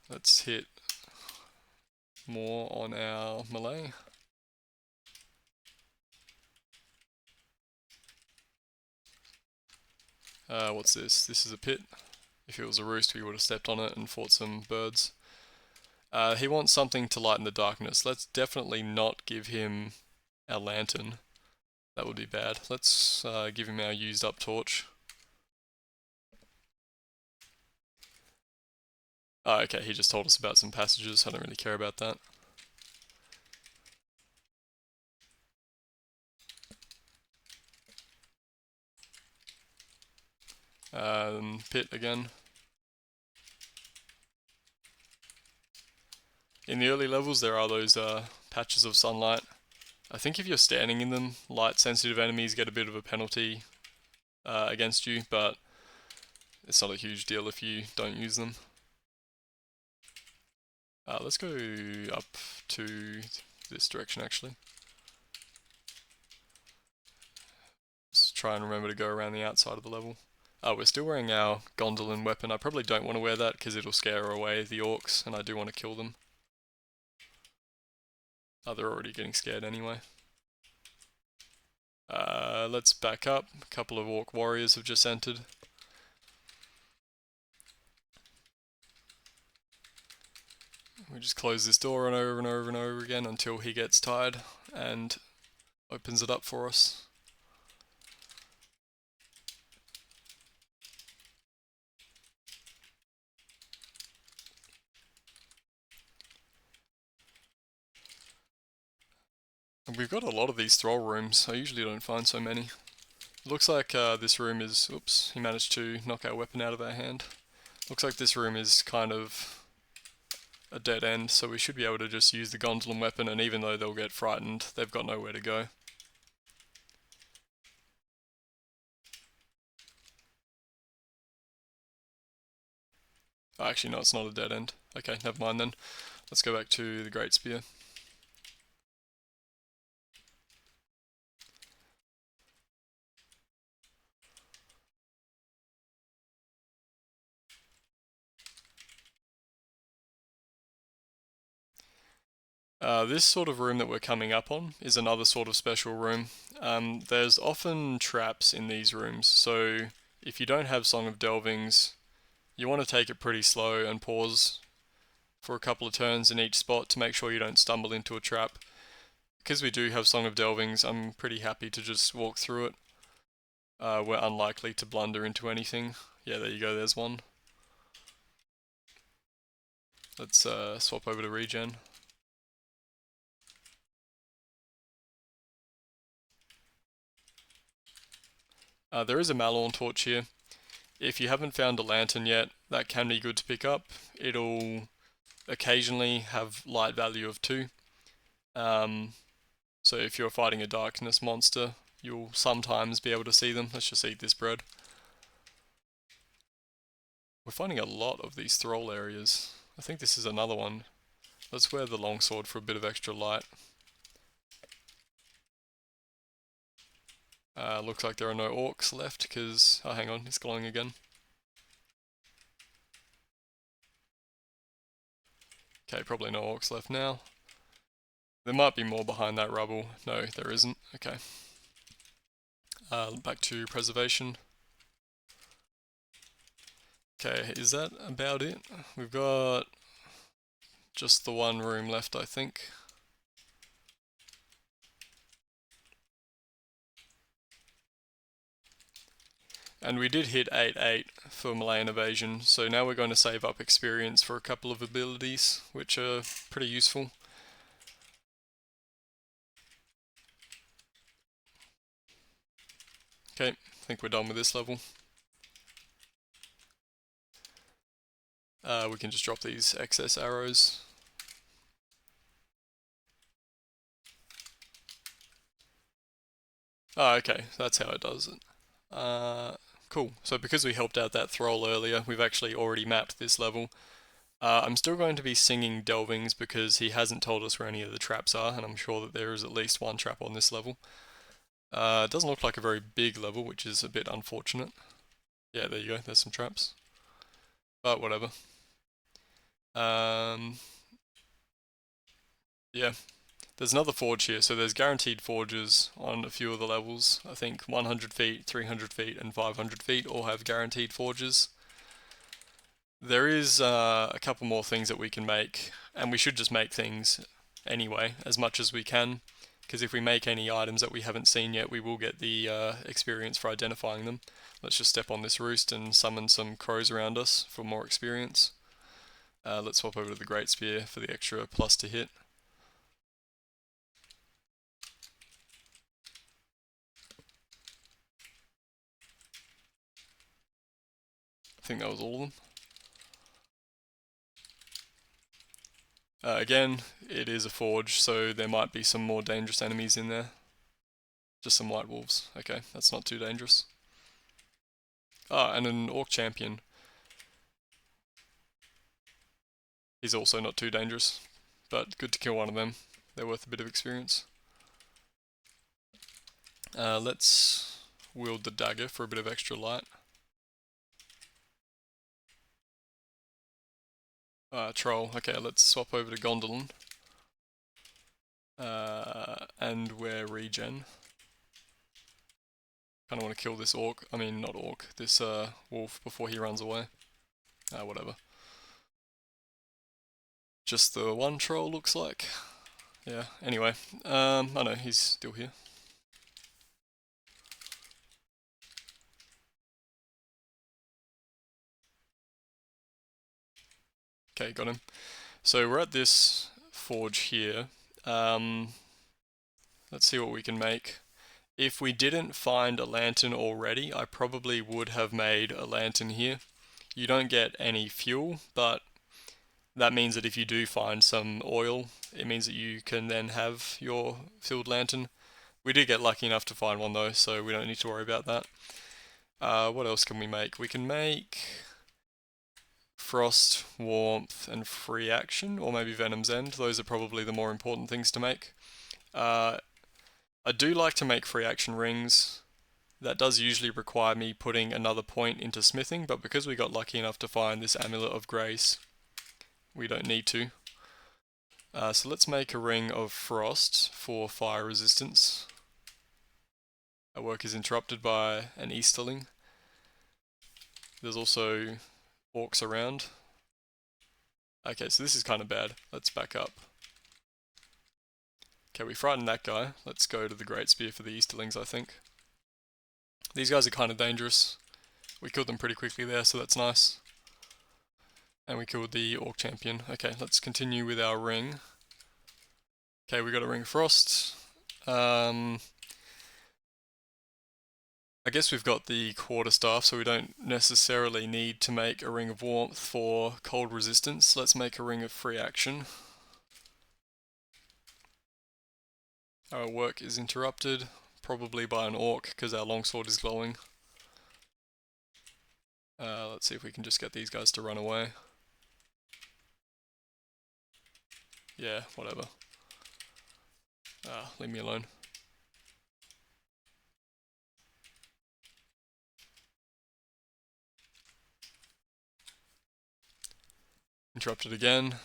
Let's hit more on our melee. What's this? This is a pit. If it was a roost, we would have stepped on it and fought some birds. He wants something to lighten the darkness. Let's definitely not give him our lantern. That would be bad. Let's give him our used up torch. Oh, okay, he just told us about some passages. I don't really care about that. Pit again. In the early levels, there are those patches of sunlight. I think if you're standing in them, light-sensitive enemies get a bit of a penalty against you, but it's not a huge deal if you don't use them. Let's go up to this direction, actually. Let's try and remember to go around the outside of the level. We're still wearing our Gondolin weapon. I probably don't want to wear that because it'll scare away the orcs, and I do want to kill them. They're already getting scared anyway. Let's back up. A couple of orc warriors have just entered. We just close this door and over and over and over again until he gets tired and opens it up for us. And we've got a lot of these thrall rooms. I usually don't find so many. Looks like this room is... Oops, he managed to knock our weapon out of our hand. Looks like this room is kind of a dead end, so we should be able to just use the Gondolin weapon, and even though they'll get frightened, they've got nowhere to go. Oh, actually, no, it's not a dead end. Okay, never mind then. Let's go back to the Great Spear. This sort of room that we're coming up on is another sort of special room. There's often traps in these rooms, so if you don't have Song of Delvings, you want to take it pretty slow and pause for a couple of turns in each spot to make sure you don't stumble into a trap. Because we do have Song of Delvings, I'm pretty happy to just walk through it. We're unlikely to blunder into anything. Yeah, there you go, there's one. Let's swap over to regen. There is a Malorn torch here. If you haven't found a lantern yet, that can be good to pick up. It'll occasionally have light value of 2. So if you're fighting a darkness monster, you'll sometimes be able to see them. Let's just eat this bread. We're finding a lot of these thrall areas. I think this is another one. Let's wear the longsword for a bit of extra light. Looks like there are no orcs left because... oh, hang on, it's glowing again. Okay, probably no orcs left now. There might be more behind that rubble. No, there isn't. Okay. Back to preservation. Okay, is that about it? We've got just the one room left, I think. And we did hit 8-8 for Malayan Evasion, so now we're going to save up experience for a couple of abilities, which are pretty useful. Okay, I think we're done with this level. We can just drop these excess arrows. Oh, okay, that's how it does it. Cool, so because we helped out that thrall earlier, we've actually already mapped this level. I'm still going to be singing Delvings because he hasn't told us where any of the traps are, and I'm sure that there is at least one trap on this level. It doesn't look like a very big level, which is a bit unfortunate. Yeah, there you go, there's some traps. But whatever. Yeah. There's another forge here, so there's guaranteed forges on a few of the levels. I think 100 feet, 300 feet, and 500 feet all have guaranteed forges. There is a couple more things that we can make, and we should just make things anyway, as much as we can, because if we make any items that we haven't seen yet, we will get the experience for identifying them. Let's just step on this roost and summon some crows around us for more experience. Let's swap over to the Great Spear for the extra plus to hit. I think that was all of them. Again, it is a forge, so there might be some more dangerous enemies in there. Just some white wolves. Okay, that's not too dangerous. Ah, and an orc champion. He's also not too dangerous, but good to kill one of them. They're worth a bit of experience. Let's wield the dagger for a bit of extra light. Troll. Okay, let's swap over to Gondolin. And wear regen. Kinda wanna kill this orc, I mean not orc, this wolf before he runs away. Whatever. Just the one troll looks like. Yeah, anyway. Oh no, he's still here. Okay, got him. So we're at this forge here. Let's see what we can make. If we didn't find a lantern already, I probably would have made a lantern here. You don't get any fuel, but that means that if you do find some oil, it means that you can then have your filled lantern. We did get lucky enough to find one though, so we don't need to worry about that. What else can we make? We can make Frost, Warmth, and Free Action, or maybe Venom's End. Those are probably the more important things to make. I do like to make Free Action rings. That does usually require me putting another point into smithing, but because we got lucky enough to find this Amulet of Grace, we don't need to. So let's make a ring of frost for fire resistance. Our work is interrupted by an Easterling. There's also orcs around. Okay, so this is kind of bad. Let's back up. Okay, we frightened that guy. Let's go to the Great Spear for the Easterlings, I think. These guys are kind of dangerous. We killed them pretty quickly there, so that's nice. And we killed the Orc Champion. Okay, let's continue with our ring. Okay, we got a Ring of Frost. I guess we've got the Quarterstaff, so we don't necessarily need to make a Ring of Warmth for cold resistance. Let's make a Ring of Free Action. Our work is interrupted, probably by an Orc, because our longsword is glowing. Let's see if we can just get these guys to run away. Yeah, whatever. Leave me alone. Interrupted again.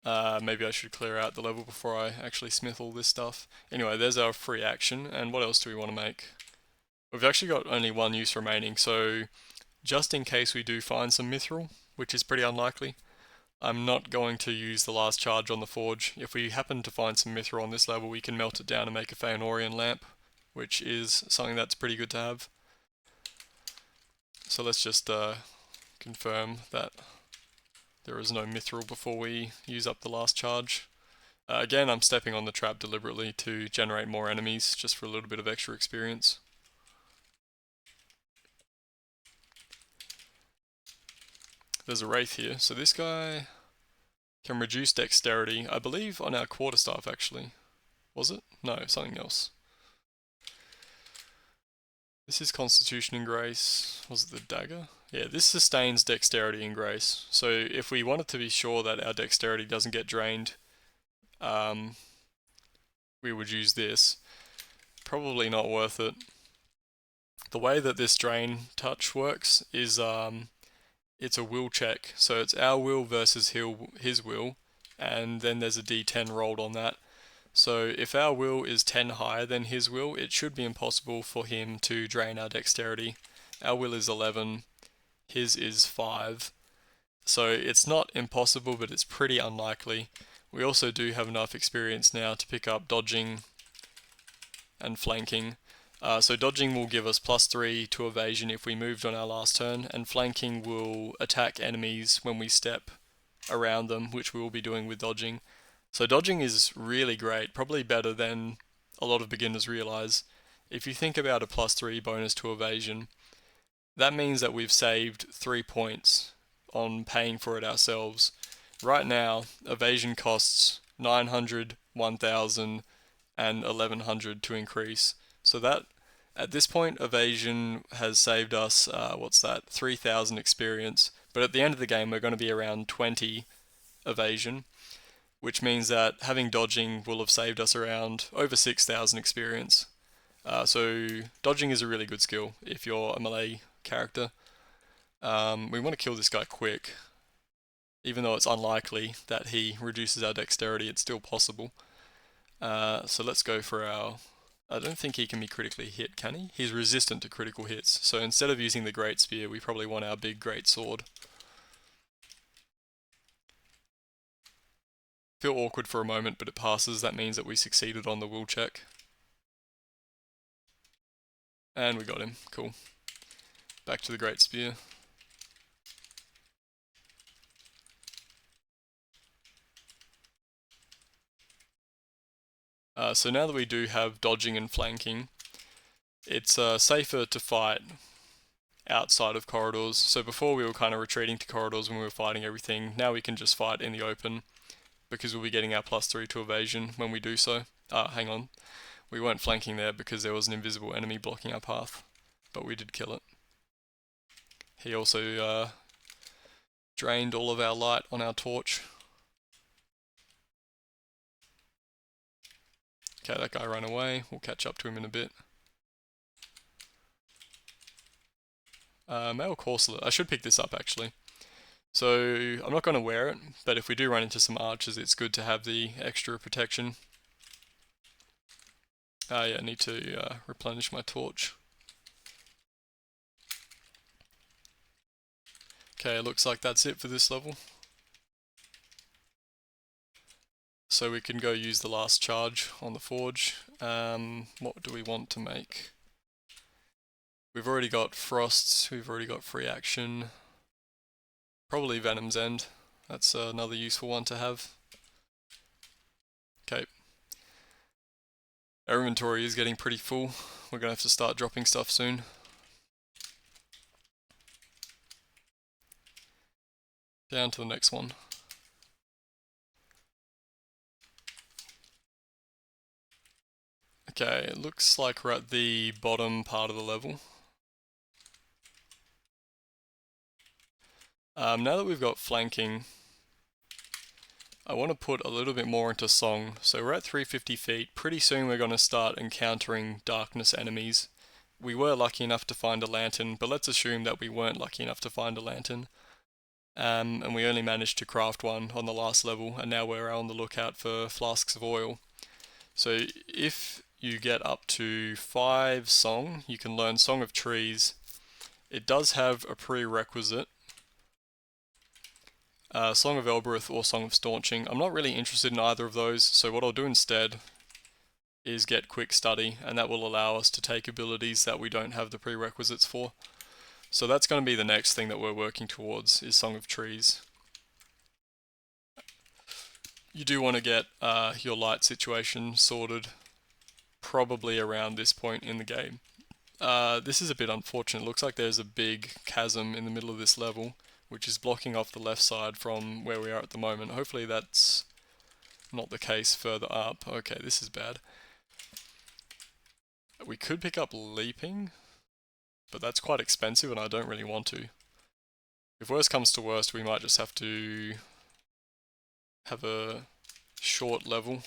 Maybe I should clear out the level before I actually smith all this stuff. Anyway, there's our free action, and what else do we want to make? We've actually got only one use remaining, so just in case we do find some mithril, which is pretty unlikely, I'm not going to use the last charge on the forge. If we happen to find some mithril on this level, we can melt it down and make a Feanorian lamp, which is something that's pretty good to have. So let's just confirm that there is no mithril before we use up the last charge. Again, I'm stepping on the trap deliberately to generate more enemies, just for a little bit of extra experience. There's a Wraith here, so this guy can reduce dexterity, I believe on our Quarterstaff actually. Was it? No, something else. This is Constitution and Grace. Was it the dagger? Yeah, this sustains dexterity and grace. So if we wanted to be sure that our dexterity doesn't get drained, we would use this. Probably not worth it. The way that this drain touch works is it's a will check. So it's our will versus his will, and then there's a d10 rolled on that. So if our will is 10 higher than his will, it should be impossible for him to drain our dexterity. Our will is 11, his is 5. So it's not impossible, but it's pretty unlikely. We also do have enough experience now to pick up dodging and flanking. So dodging will give us +3 to evasion if we moved on our last turn, and flanking will attack enemies when we step around them, which we will be doing with dodging. So dodging is really great, probably better than a lot of beginners realize. If you think about a +3 bonus to evasion, that means that we've saved 3 points on paying for it ourselves. Right now, evasion costs 900, 1000, and 1100 to increase. So that, at this point, evasion has saved us, 3,000 experience. But at the end of the game, we're going to be around 20 evasion, which means that having dodging will have saved us around over 6,000 experience. So dodging is a really good skill if you're a melee character. We want to kill this guy quick. Even though it's unlikely that he reduces our dexterity, it's still possible. So let's go for our... I don't think he can be critically hit, can he? He's resistant to critical hits, so instead of using the Great Spear, we probably want our big Great Sword. Feel awkward for a moment, but it passes. That means that we succeeded on the will check. And we got him. Cool. Back to the Great Spear. So now that we do have dodging and flanking, it's safer to fight outside of corridors. So before we were kind of retreating to corridors when we were fighting everything. Now we can just fight in the open, because we'll be getting our +3 to evasion when we do so. Hang on. We weren't flanking there because there was an invisible enemy blocking our path, but we did kill it. He also drained all of our light on our torch. Okay, that guy ran away. We'll catch up to him in a bit. Male Corselet. I should pick this up actually. So I'm not going to wear it, but if we do run into some archers, it's good to have the extra protection. Yeah, I need to replenish my torch. Okay, looks like that's it for this level. So we can go use the last charge on the forge. What do we want to make? We've already got frosts, we've already got free action. Probably Venom's End. That's another useful one to have. Okay. Our inventory is getting pretty full. We're going to have to start dropping stuff soon. Down to the next one. Okay, it looks like we're at the bottom part of the level. Now that we've got flanking, I want to put a little bit more into song. So we're at 350 feet. Pretty soon we're going to start encountering darkness enemies. We were lucky enough to find a lantern, but let's assume that we weren't lucky enough to find a lantern. And we only managed to craft one on the last level, and now we're on the lookout for flasks of oil. So if you get up to 5 song, you can learn Song of Trees. It does have a prerequisite, Song of Elbereth or Song of Staunching. I'm not really interested in either of those, so what I'll do instead is get Quick Study, and that will allow us to take abilities that we don't have the prerequisites for. So that's going to be the next thing that we're working towards, is Song of Trees. You do want to get your light situation sorted probably around this point in the game. This is a bit unfortunate. It looks like there's a big chasm in the middle of this level, which is blocking off the left side from where we are at the moment. Hopefully that's not the case further up. Okay, this is bad. We could pick up leaping, but that's quite expensive and I don't really want to. If worst comes to worst, we might just have to have a short level.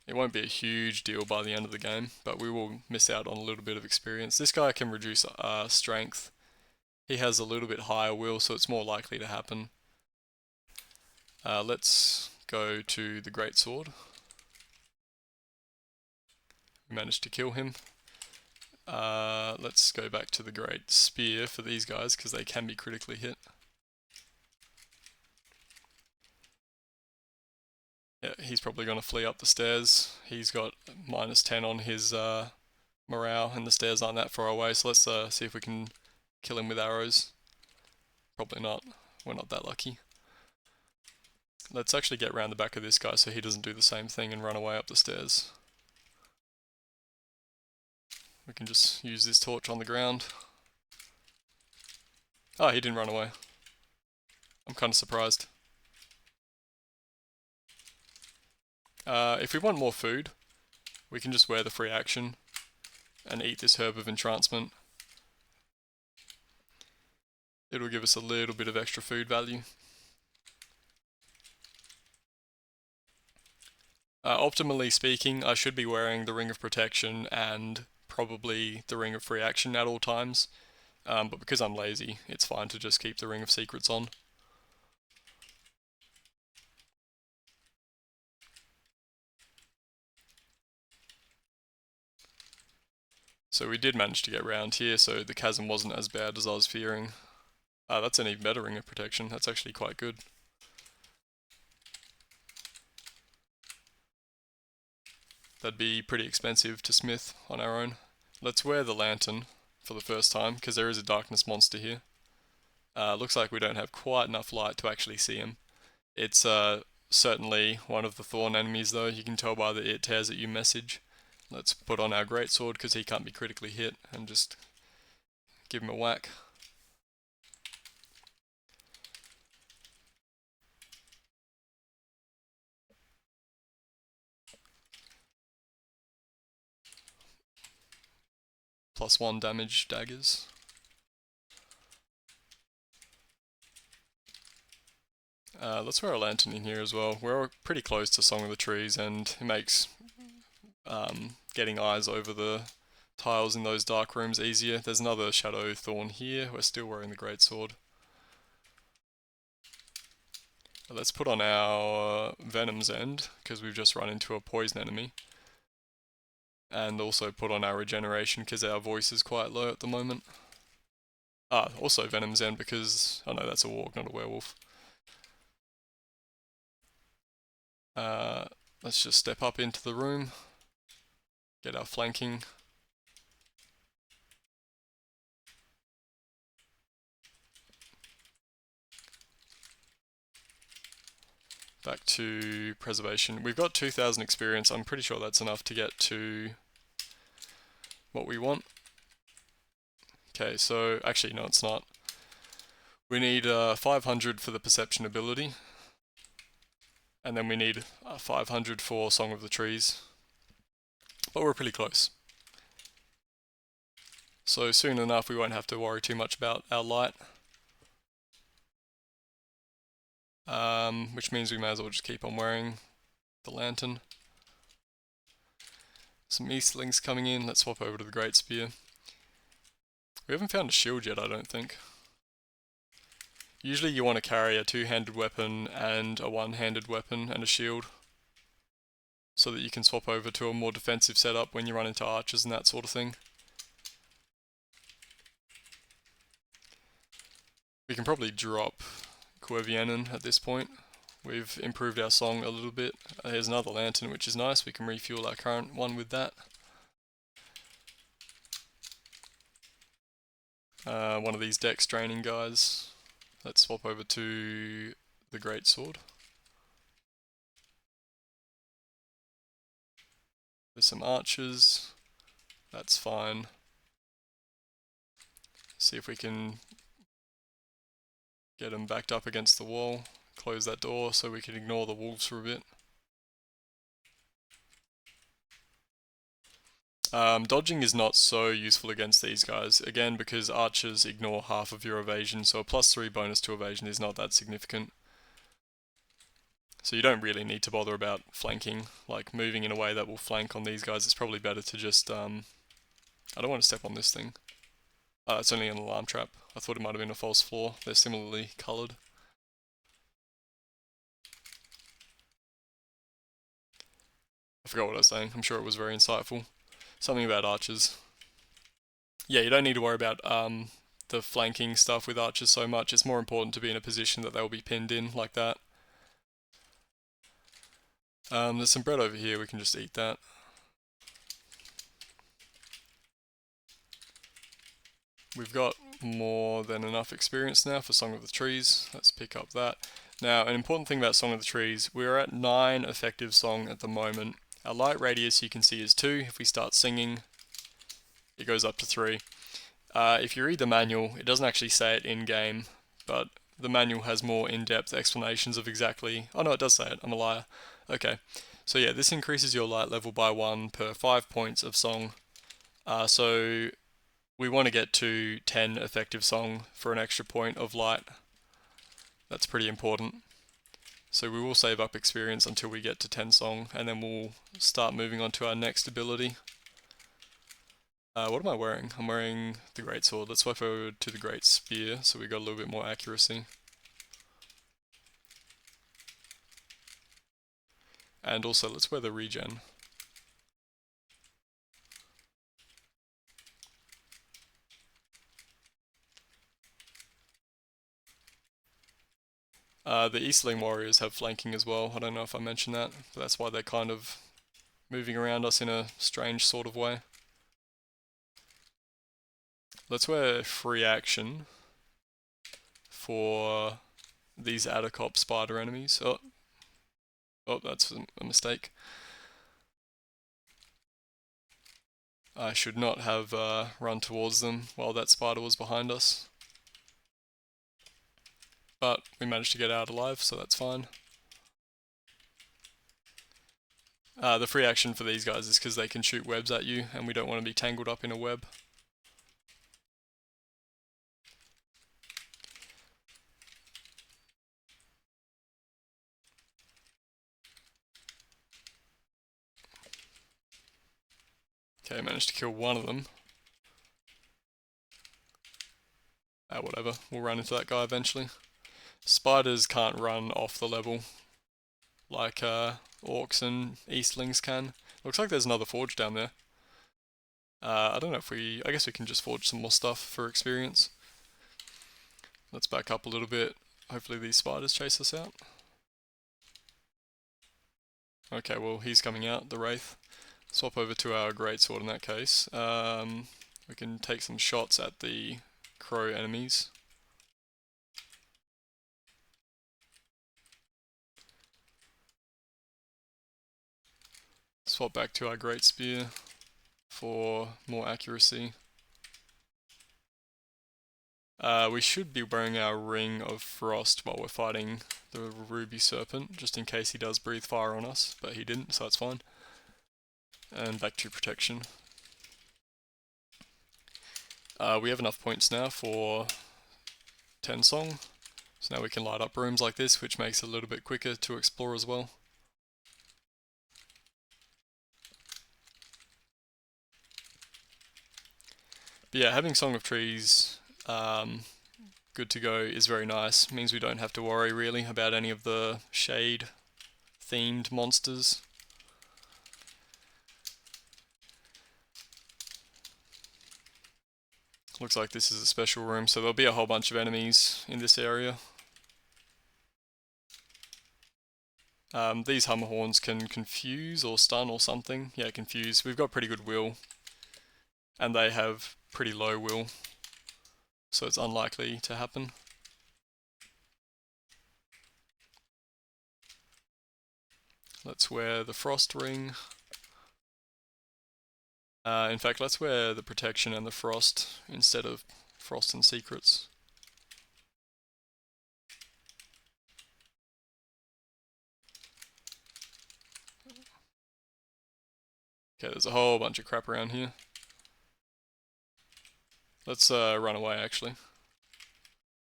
It won't be a huge deal by the end of the game, but we will miss out on a little bit of experience. This guy can reduce strength. He has a little bit higher will, so it's more likely to happen. Let's go to the Greatsword. We managed to kill him. Let's go back to the Great Spear for these guys, because they can be critically hit. Yeah, he's probably going to flee up the stairs. He's got -10 on his morale, and the stairs aren't that far away, so let's see if we can kill him with arrows. Probably not. We're not that lucky. Let's actually get around the back of this guy so he doesn't do the same thing and run away up the stairs. We can just use this torch on the ground. Oh, he didn't run away. I'm kind of surprised. If we want more food, we can just wear the free action and eat this herb of entrancement. It'll give us a little bit of extra food value. Optimally speaking, I should be wearing the Ring of Protection and probably the Ring of Free Action at all times, but because I'm lazy, it's fine to just keep the Ring of Secrets on. So we did manage to get around here, so the chasm wasn't as bad as I was fearing. That's an even better Ring of Protection, that's actually quite good. That'd be pretty expensive to smith on our own. Let's wear the lantern for the first time, because there is a darkness monster here. Looks like we don't have quite enough light to actually see him. It's certainly one of the thorn enemies though, you can tell by the "it tears at you" message. Let's put on our greatsword because he can't be critically hit and just give him a whack. +1 damage daggers. Let's wear a lantern in here as well. We're pretty close to Song of the Trees and it makes getting eyes over the tiles in those dark rooms easier. There's another shadow thorn here. We're still wearing the greatsword. Let's put on our Venom's End, because we've just run into a poison enemy. And also put on our regeneration, because our voice is quite low at the moment. Also Venom's End, because... oh no, that's a warg, not a werewolf. Let's just step up into the room. Get our flanking. Back to preservation. We've got 2,000 experience. I'm pretty sure that's enough to get to what we want. Okay, so actually no, it's not. We need 500 for the perception ability, and then we need 500 for Song of the Trees. But we're pretty close. So soon enough we won't have to worry too much about our light. Which means we may as well just keep on wearing the lantern. Some Eastlings coming in. Let's swap over to the Great Spear. We haven't found a shield yet, I don't think. Usually you want to carry a two-handed weapon and a one-handed weapon and a shield, so that you can swap over to a more defensive setup when you run into archers and that sort of thing. We can probably drop Quevianen at this point. We've improved our song a little bit. Here's another lantern, which is nice. We can refuel our current one with that. One of these dex draining guys. Let's swap over to the Greatsword. There's some archers. That's fine. See if we can get them backed up against the wall. Close that door so we can ignore the wolves for a bit. Dodging is not so useful against these guys, again because archers ignore half of your evasion, so a +3 bonus to evasion is not that significant. So you don't really need to bother about flanking, like moving in a way that will flank on these guys. It's probably better to just, I don't want to step on this thing. It's only an alarm trap. I thought it might have been a false floor. They're similarly coloured. I forgot what I was saying. I'm sure it was very insightful. Something about archers. Yeah, you don't need to worry about the flanking stuff with archers so much. It's more important to be in a position that they'll be pinned in like that. There's some bread over here, we can just eat that. We've got more than enough experience now for Song of the Trees. Let's pick up that. Now, an important thing about Song of the Trees, we're at 9 effective song at the moment. Our light radius you can see is 2. If we start singing, it goes up to 3. If you read the manual, it doesn't actually say it in-game, but the manual has more in-depth explanations of exactly... oh no, it does say it, I'm a liar. Okay, so yeah, this increases your light level by 1 per 5 points of song. So we want to get to 10 effective song for an extra point of light. That's pretty important. So we will save up experience until we get to 10 song, and then we'll start moving on to our next ability. What am I wearing? I'm wearing the Greatsword. Let's swap over to the Great Spear so we got a little bit more accuracy. And also let's wear the regen. The Eastling warriors have flanking as well. I don't know if I mentioned that, but that's why they're kind of moving around us in a strange sort of way. Let's wear free action for these Addercop spider enemies. Oh, that's a mistake. I should not have run towards them while that spider was behind us. But we managed to get out alive, so that's fine. The free action for these guys is because they can shoot webs at you, and we don't want to be tangled up in a web. Okay, I managed to kill one of them. Whatever, we'll run into that guy eventually. Spiders can't run off the level like orcs and eastlings can. Looks like there's another forge down there. I don't know if I guess we can just forge some more stuff for experience. Let's back up a little bit. Hopefully these spiders chase us out. Okay, well he's coming out, the Wraith. Swap over to our greatsword in that case. We can take some shots at the crow enemies. Swap back to our great spear for more accuracy. We should be wearing our ring of frost while we're fighting the ruby serpent, just in case he does breathe fire on us, but he didn't, so that's fine. And back to protection. We have enough points now for 10 song, so now we can light up rooms like this, which makes it a little bit quicker to explore as well. But yeah, having Song of Trees good to go is very nice. It means we don't have to worry really about any of the shade themed monsters. Looks like this is a special room, so there'll be a whole bunch of enemies in this area. These hammer horns can confuse or stun or something. Yeah, confuse. We've got pretty good will, and they have pretty low will, so it's unlikely to happen. Let's wear the frost ring. In fact, let's wear the protection and the frost instead of frost and secrets. Okay, there's a whole bunch of crap around here. Let's run away actually.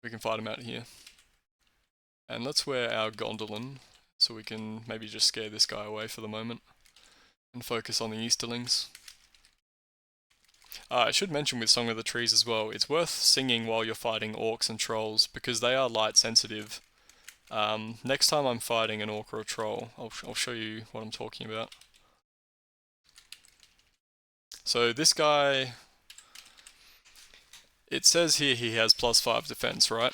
We can fight him out here. And let's wear our gondolin so we can maybe just scare this guy away for the moment and focus on the Easterlings. I should mention with Song of the Trees as well, it's worth singing while you're fighting orcs and trolls because they are light sensitive. Next time I'm fighting an orc or a troll, I'll show you what I'm talking about. So this guy, it says here he has +5 defense, right?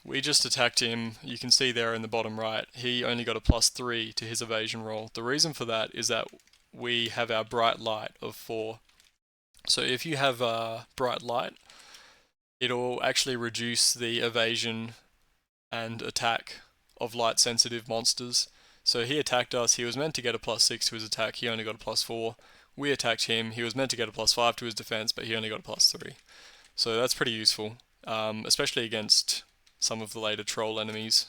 We just attacked him, you can see there in the bottom right, he only got a +3 to his evasion roll. The reason for that is that we have our bright light of 4. So if you have bright light, it'll actually reduce the evasion and attack of light sensitive monsters. So he attacked us, he was meant to get a +6 to his attack, he only got a +4. We attacked him, he was meant to get a +5 to his defense, but he only got a +3. So that's pretty useful, especially against some of the later troll enemies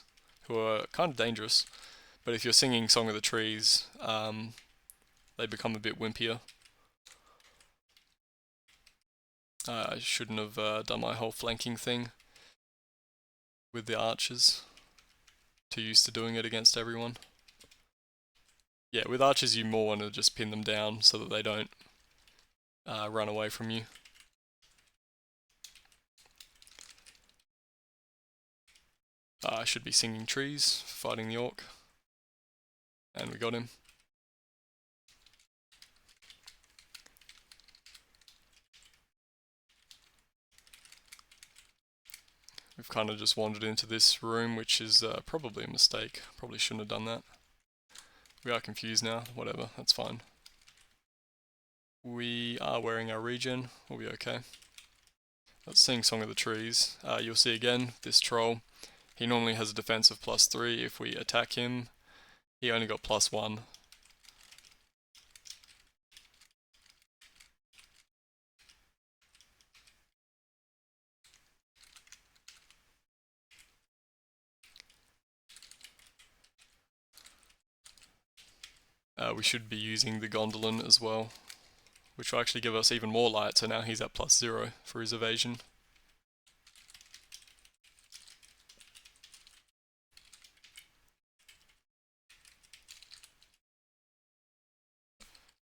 who are kind of dangerous. But if you're singing Song of the Trees, they become a bit wimpier. I shouldn't have done my whole flanking thing with the archers. Too used to doing it against everyone. Yeah, with archers you more want to just pin them down so that they don't run away from you. I should be singing trees, fighting the orc. And we got him. We've kind of just wandered into this room, which is probably a mistake. Probably shouldn't have done that. We are confused now, whatever, that's fine. We are wearing our regen, we'll be okay. Let's sing Song of the Trees. You'll see again, this troll, he normally has a defense of +3. If we attack him, he only got +1. We should be using the gondolin as well, which will actually give us even more light, so now he's at +0 for his evasion.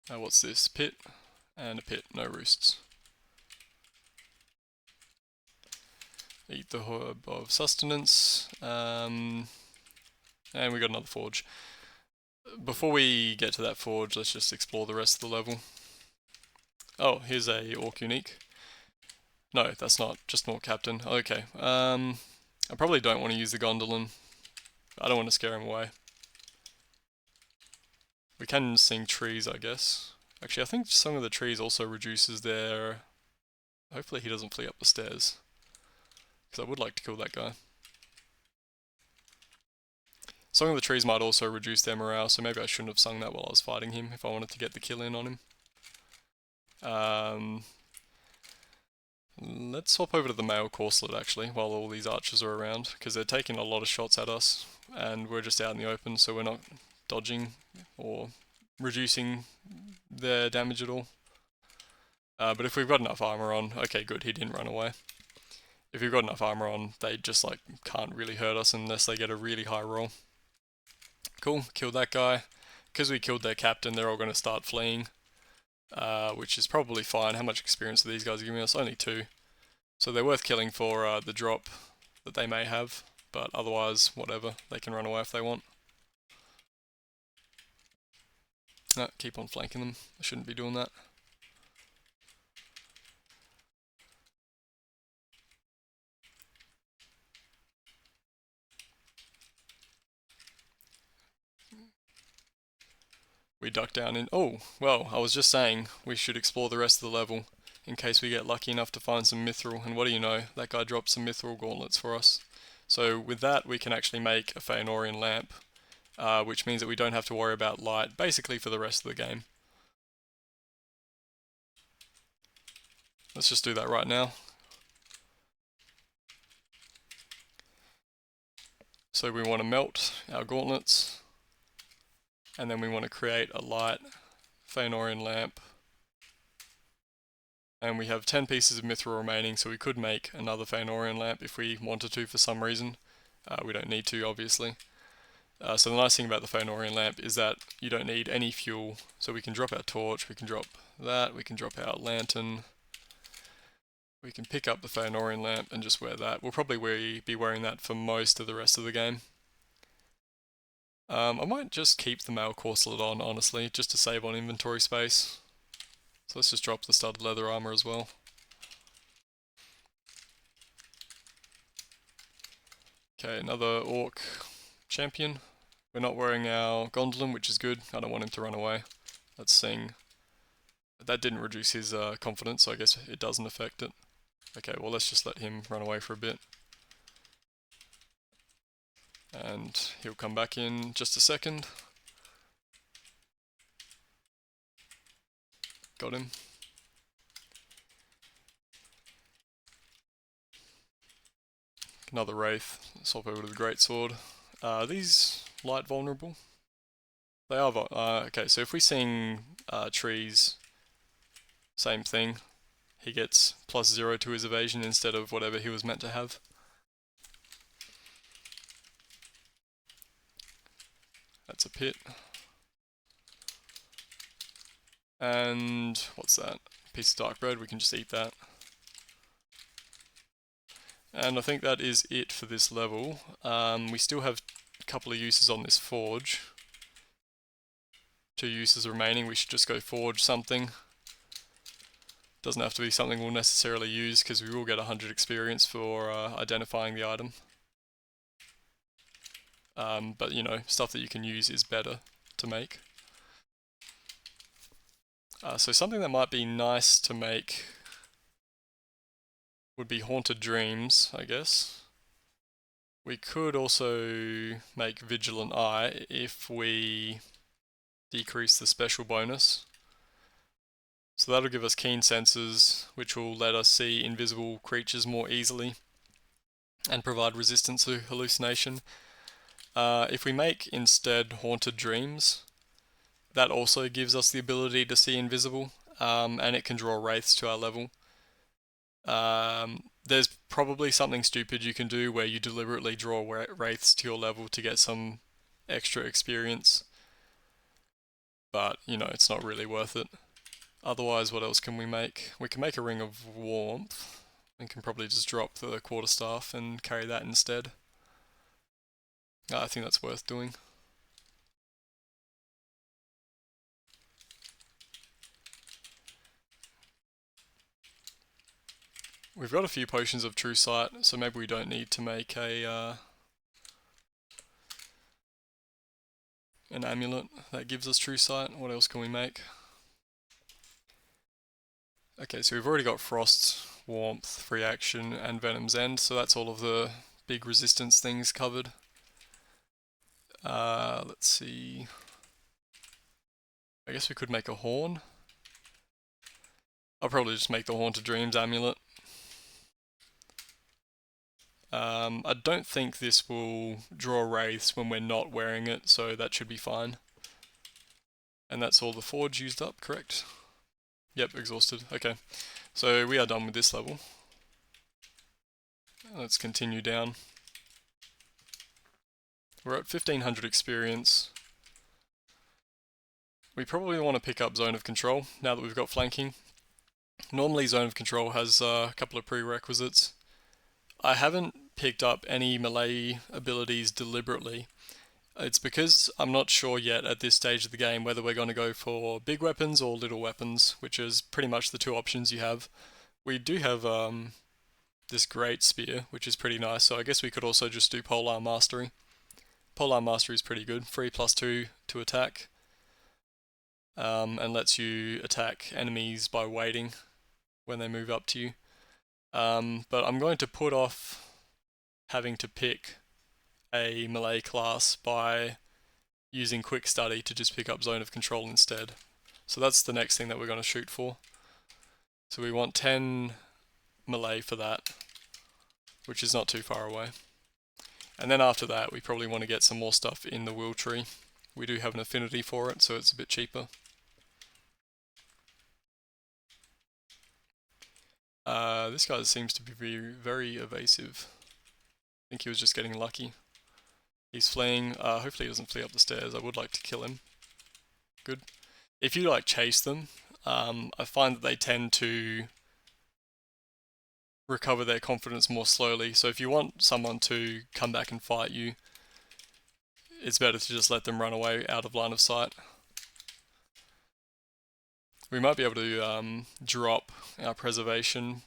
What's this? Pit and a pit, no roosts. Eat the herb of sustenance. And we got another forge. Before we get to that forge, let's just explore the rest of the level. Oh, here's a orc unique. No, that's not. Just more captain. Okay. I probably don't want to use the gondolin. I don't want to scare him away. We can sing trees, I guess. Actually, I think Song of the Trees also reduces their... Hopefully he doesn't flee up the stairs. Because I would like to kill that guy. Song of the Trees might also reduce their morale, so maybe I shouldn't have sung that while I was fighting him if I wanted to get the kill in on him. Let's swap over to the male corselet actually, while all these archers are around, because they're taking a lot of shots at us, and we're just out in the open, so we're not dodging or reducing their damage at all. But if we've got enough armor on, okay good, he didn't run away. If we've got enough armor on, they just like can't really hurt us unless they get a really high roll. Cool, killed that guy. Because we killed their captain, they're all going to start fleeing, which is probably fine. How much experience are these guys giving us? Only 2. So they're worth killing for the drop that they may have, but otherwise, whatever, they can run away if they want. No, keep on flanking them. I shouldn't be doing that. We duck down in... Oh, well, I was just saying we should explore the rest of the level in case we get lucky enough to find some mithril, and what do you know, that guy dropped some mithril gauntlets for us. So with that, we can actually make a Feanorian lamp, which means that we don't have to worry about light, basically for the rest of the game. Let's just do that right now. So we want to melt our gauntlets, and then we want to create a light Feanorian lamp. And we have 10 pieces of mithril remaining, so we could make another Feanorian lamp if we wanted to for some reason. We don't need to, obviously. So the nice thing about the Feanorian lamp is that you don't need any fuel. So we can drop our torch, we can drop that, we can drop our lantern. We can pick up the Feanorian lamp and just wear that. We'll probably be wearing that for most of the rest of the game. I might just keep the male corselet on, honestly, just to save on inventory space. So let's just drop the studded leather armor as well. Okay, another orc champion. We're not wearing our gondolin, which is good. I don't want him to run away. Let's sing. That didn't reduce his confidence, so I guess it doesn't affect it. Okay, well let's just let him run away for a bit. And he'll come back in just a second. Got him. Another wraith. Swap over to the greatsword. Are these light vulnerable? They are. Okay, so if we sing trees, same thing. He gets +0 to his evasion instead of whatever he was meant to have. That's a pit. And what's that? Piece of dark bread, we can just eat that. And I think that is it for this level. We still have a couple of uses on this forge. 2 uses remaining, we should just go forge something. Doesn't have to be something we'll necessarily use because we will get 100 experience for identifying the item. But you know, stuff that you can use is better to make. So something that might be nice to make would be Haunted Dreams, I guess. We could also make Vigilant Eye if we decrease the special bonus. So that'll give us keen senses, which will let us see invisible creatures more easily and provide resistance to hallucination. If we make instead Haunted Dreams, that also gives us the ability to see invisible, and it can draw wraiths to our level. There's probably something stupid you can do where you deliberately draw wraiths to your level to get some extra experience, but you know, it's not really worth it. Otherwise, what else can we make? We can make a Ring of Warmth. and can probably just drop the quarterstaff and carry that instead. I think that's worth doing. We've got a few potions of true sight, so maybe we don't need to make an amulet that gives us true sight. What else can we make? Okay, so we've already got frost, warmth, free action, and venom's end, so that's all of the big resistance things covered. Let's see. I guess we could make a horn. I'll probably just make the Haunted Dreams amulet. I don't think this will draw wraiths when we're not wearing it, so that should be fine. And that's all the forge used up, correct? Yep, exhausted. Okay, so we are done with this level. Let's continue down. We're at 1500 experience. We probably want to pick up Zone of Control now that we've got flanking. Normally Zone of Control has a couple of prerequisites. I haven't picked up any melee abilities deliberately. It's because I'm not sure yet at this stage of the game whether we're going to go for big weapons or little weapons, which is pretty much the two options you have. We do have this great spear, which is pretty nice, so I guess we could also just do Polar Mastery. Polar Mastery is pretty good, 3+2 to attack, and lets you attack enemies by waiting when they move up to you. But I'm going to put off having to pick a melee class by using Quick Study to just pick up Zone of Control instead. So that's the next thing that we're going to shoot for. So we want 10 melee for that, which is not too far away. And then after that we probably want to get some more stuff in the Will Tree. We do have an affinity for it, so it's a bit cheaper. This guy seems to be very evasive. I think he was just getting lucky. He's fleeing. Hopefully he doesn't flee up the stairs. I would like to kill him. Good. If you like chase them, I find that they tend to recover their confidence more slowly. So if you want someone to come back and fight you, it's better to just let them run away out of line of sight. We might be able to drop our preservation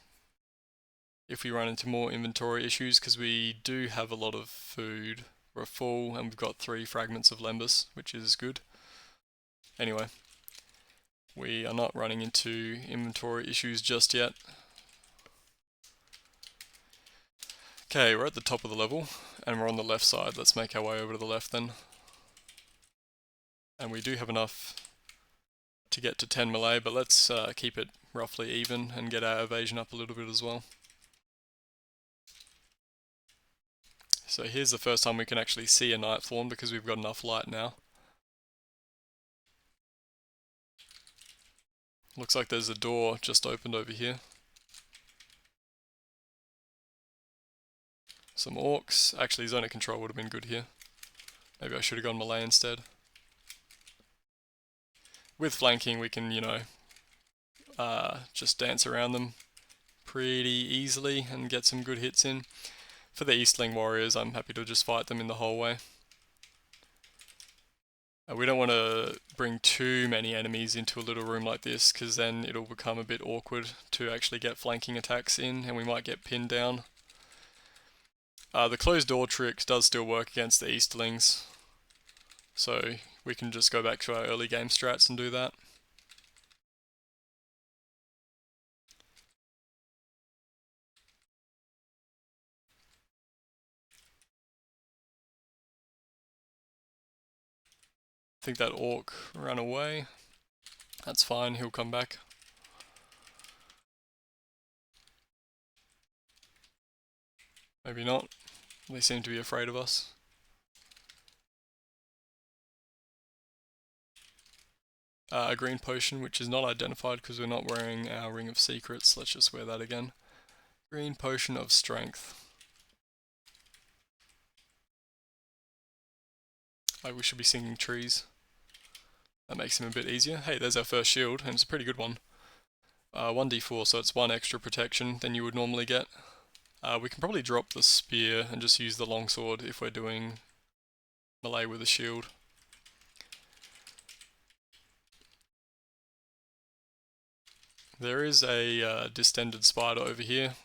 if we run into more inventory issues, because we do have a lot of food. We're full and we've got 3 fragments of Lembus, which is good. Anyway, we are not running into inventory issues just yet. Okay, we're at the top of the level and we're on the left side. Let's make our way over to the left then. And we do have enough to get to 10 melee, but let's keep it roughly even and get our evasion up a little bit as well. So here's the first time we can actually see a Nightthorn because we've got enough light now. Looks like there's a door just opened over here. Some orcs. Actually, Zone of Control would have been good here. Maybe I should have gone melee instead. With flanking we can, you know, just dance around them pretty easily and get some good hits in. For the Eastling warriors, I'm happy to just fight them in the hallway. We don't want to bring too many enemies into a little room like this, because then it'll become a bit awkward to actually get flanking attacks in, and we might get pinned down. The closed door trick does still work against the Easterlings, so we can just go back to our early game strats and do that. I think that orc ran away. That's fine, he'll come back. Maybe not. They seem to be afraid of us. A green potion, which is not identified because we're not wearing our Ring of Secrets. Let's just wear that again. Green potion of strength. Like we should be singing trees. That makes him a bit easier. Hey, there's our first shield, and it's a pretty good one. 1d4, so it's 1 extra protection than you would normally get. We can probably drop the spear and just use the longsword if we're doing melee with a shield. There is a distended spider over here.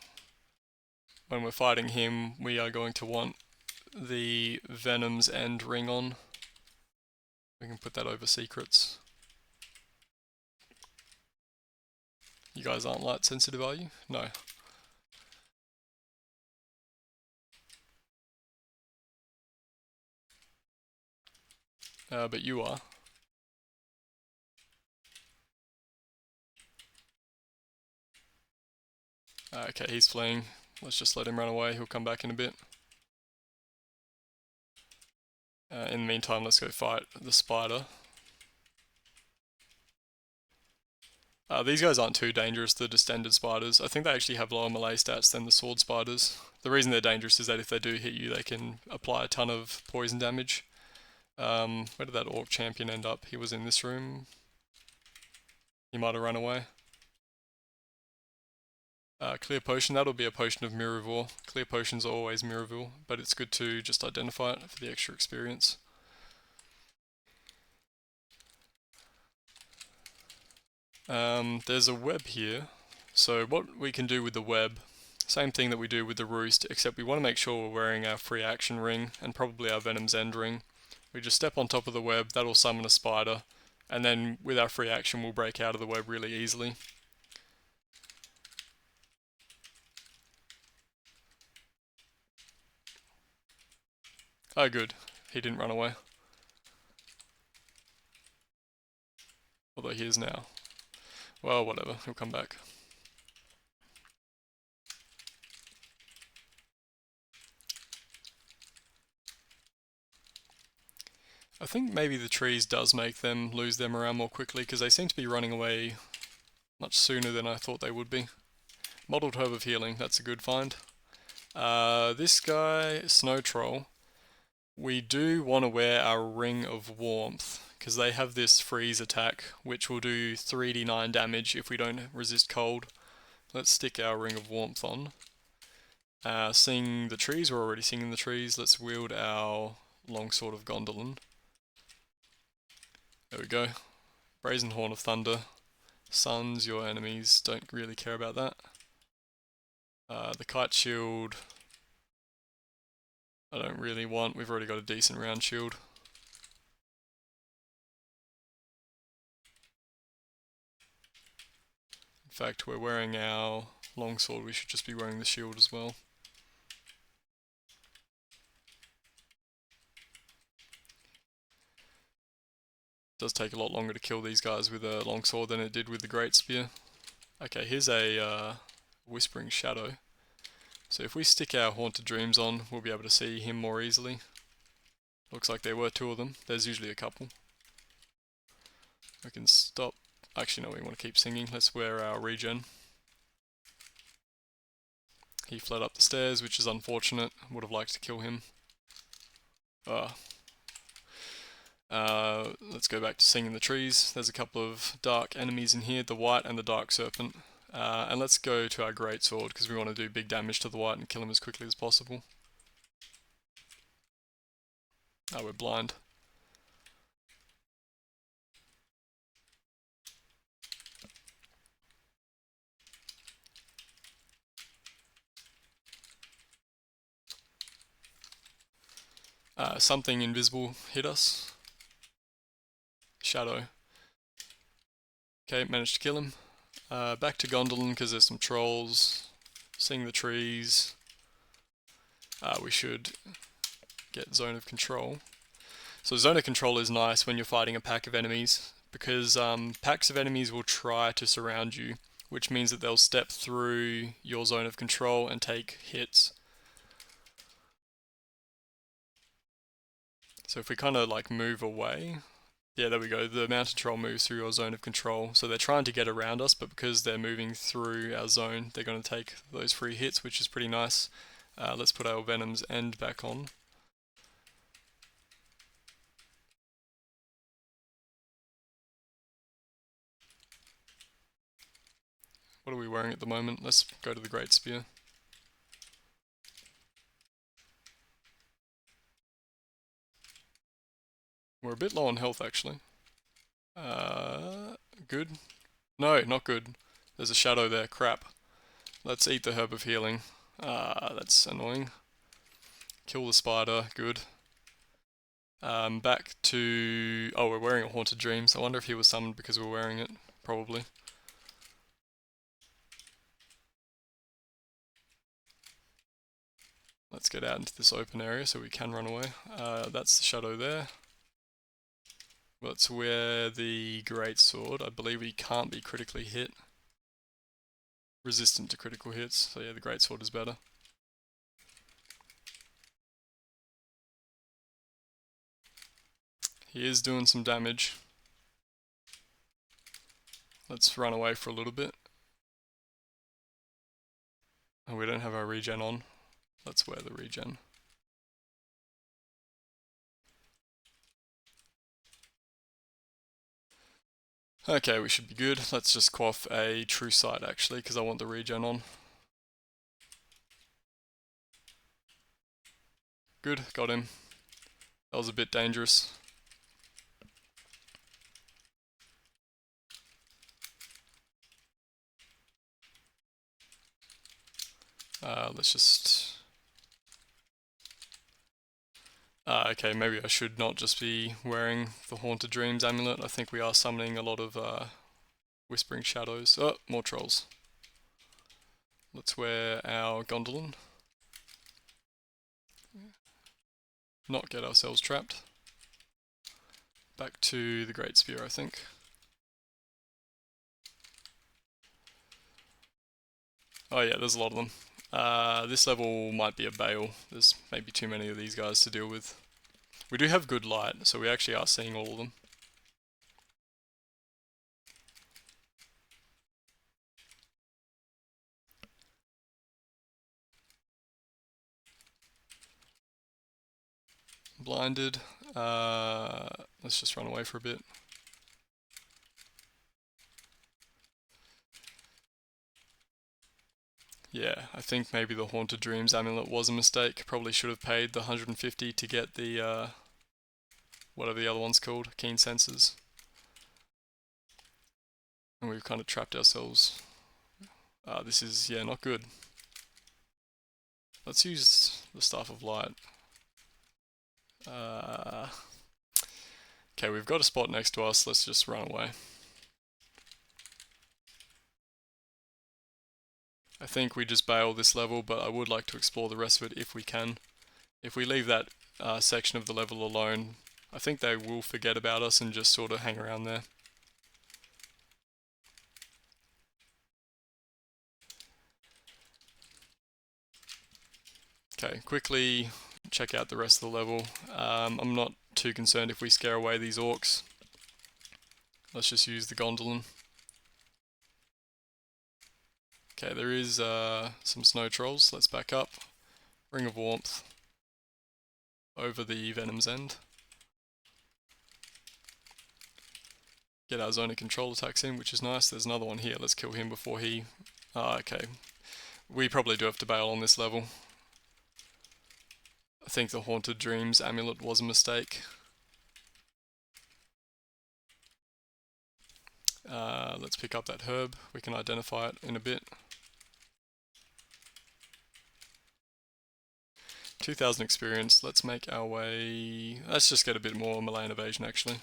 When we're fighting him, we are going to want the Venom's End ring on. We can put that over secrets. You guys aren't light sensitive, are you? No. But you are. Okay, he's fleeing. Let's just let him run away. He'll come back in a bit. In the meantime, let's go fight the spider. These guys aren't too dangerous, the distended spiders. I think they actually have lower melee stats than the sword spiders. The reason they're dangerous is that if they do hit you, they can apply a ton of poison damage. Where did that orc champion end up? He was in this room. He might have run away. Clear potion, that'll be a potion of Miracle. Clear potions are always Miracle, but it's good to just identify it for the extra experience. There's a web here, so what we can do with the web, same thing that we do with the roost, except we want to make sure we're wearing our free action ring, and probably our Venom's End ring. We just step on top of the web, that'll summon a spider, and then with our free action we'll break out of the web really easily. Oh good, he didn't run away. Although he is now. Well, whatever, he'll come back. I think maybe the trees does make them lose their morale more quickly, because they seem to be running away much sooner than I thought they would be. Mottled Herb of Healing, that's a good find. This guy, Snow Troll, we do want to wear our Ring of Warmth, because they have this freeze attack, which will do 3d9 damage if we don't resist cold. Let's stick our Ring of Warmth on. Sing the trees, we're already singing the trees. Let's wield our Longsword of Gondolin. There we go. Brazen Horn of Thunder. Suns, your enemies don't really care about that. The Kite Shield, I don't really want, we've already got a decent round shield. In fact, we're wearing our longsword, we should just be wearing the shield as well. It does take a lot longer to kill these guys with a longsword than it did with the great spear. Okay, here's a Whispering Shadow. So if we stick our Haunted Dreams on, we'll be able to see him more easily. Looks like there were 2 of them. There's usually a couple. We can stop. Actually, no, we want to keep singing. Let's wear our regen. He fled up the stairs, which is unfortunate. Would have liked to kill him. Let's go back to singing the trees. There's a couple of dark enemies in here, the White and the Dark Serpent. And let's go to our Greatsword, because we want to do big damage to the White and kill him as quickly as possible. Oh, we're blind. Something invisible hit us. Shadow. Okay, managed to kill him. Back to Gondolin because there's some trolls. Sing the trees. We should get Zone of Control. So Zone of Control is nice when you're fighting a pack of enemies, because packs of enemies will try to surround you, which means that they'll step through your Zone of Control and take hits. So if we kind of like move away, yeah, there we go, the mountain troll moves through your Zone of Control. So they're trying to get around us, but because they're moving through our zone, they're going to take those free hits, which is pretty nice. Let's put our Venom's End back on. What are we wearing at the moment? Let's go to the Great Spear. We're a bit low on health, actually. Good. No, not good. There's a shadow there. Crap. Let's eat the Herb of Healing. That's annoying. Kill the spider. Good. Back to... Oh, we're wearing a Haunted Dreams. I wonder if he was summoned because we're wearing it. Probably. Let's get out into this open area so we can run away. That's the shadow there. Let's wear the Great Sword. I believe he can't be critically hit. Resistant to critical hits, so yeah, the Great Sword is better. He is doing some damage. Let's run away for a little bit. Oh, we don't have our regen on. Let's wear the regen. Okay, we should be good. Let's just quaff a True Sight actually, because I want the regen on. Good, got him. That was a bit dangerous. Let's just... okay, maybe I should not just be wearing the Haunted Dreams amulet. I think we are summoning a lot of Whispering Shadows. Oh, more trolls. Let's wear our Gondolin. Not get ourselves trapped. Back to the Great Spear, I think. Oh yeah, there's a lot of them. This level might be a bale. There's maybe too many of these guys to deal with. We do have good light, so we actually are seeing all of them. Blinded. Let's just run away for a bit. Yeah, I think maybe the Haunted Dreams amulet was a mistake. Probably should have paid the 150 to get the, whatever the other one's called, Keen Senses. And we've kind of trapped ourselves. This is, yeah, not good. Let's use the Staff of Light. Okay, we've got a spot next to us, let's just run away. I think we just bail this level, but I would like to explore the rest of it if we can. If we leave that section of the level alone, I think they will forget about us and just sort of hang around there. Okay, quickly check out the rest of the level. I'm not too concerned if we scare away these orcs. Let's just use the Gondolin. Okay, there is some snow trolls. Let's back up. Ring of Warmth over the Venom's End. Get our zone of control attacks in, which is nice. There's another one here. Let's kill him before he... okay. We probably do have to bail on this level. I think the Haunted Dreams amulet was a mistake. Let's pick up that herb. We can identify it in a bit. 2,000 experience. Let's make our way... Let's just get a bit more melee and evasion actually.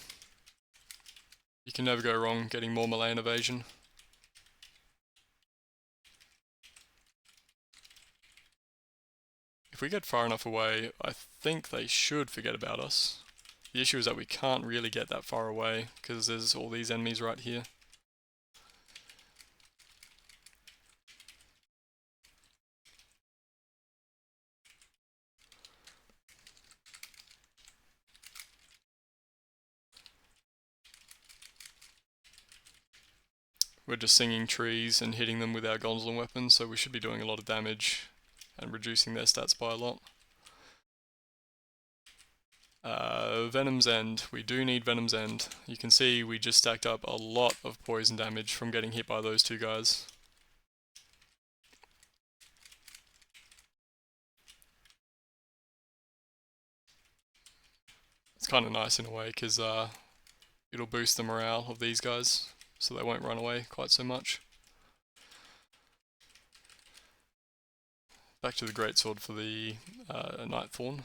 You can never go wrong getting more melee and evasion. If we get far enough away, I think they should forget about us. The issue is that we can't really get that far away because there's all these enemies right here. We're just singing trees and hitting them with our Gonzalin weapons, so we should be doing a lot of damage and reducing their stats by a lot. Venom's End. We do need Venom's End. You can see we just stacked up a lot of poison damage from getting hit by those two guys. kind of nice in a way because it'll boost the morale of these guys so they won't run away quite so much. Back to the greatsword for the Night Thorn.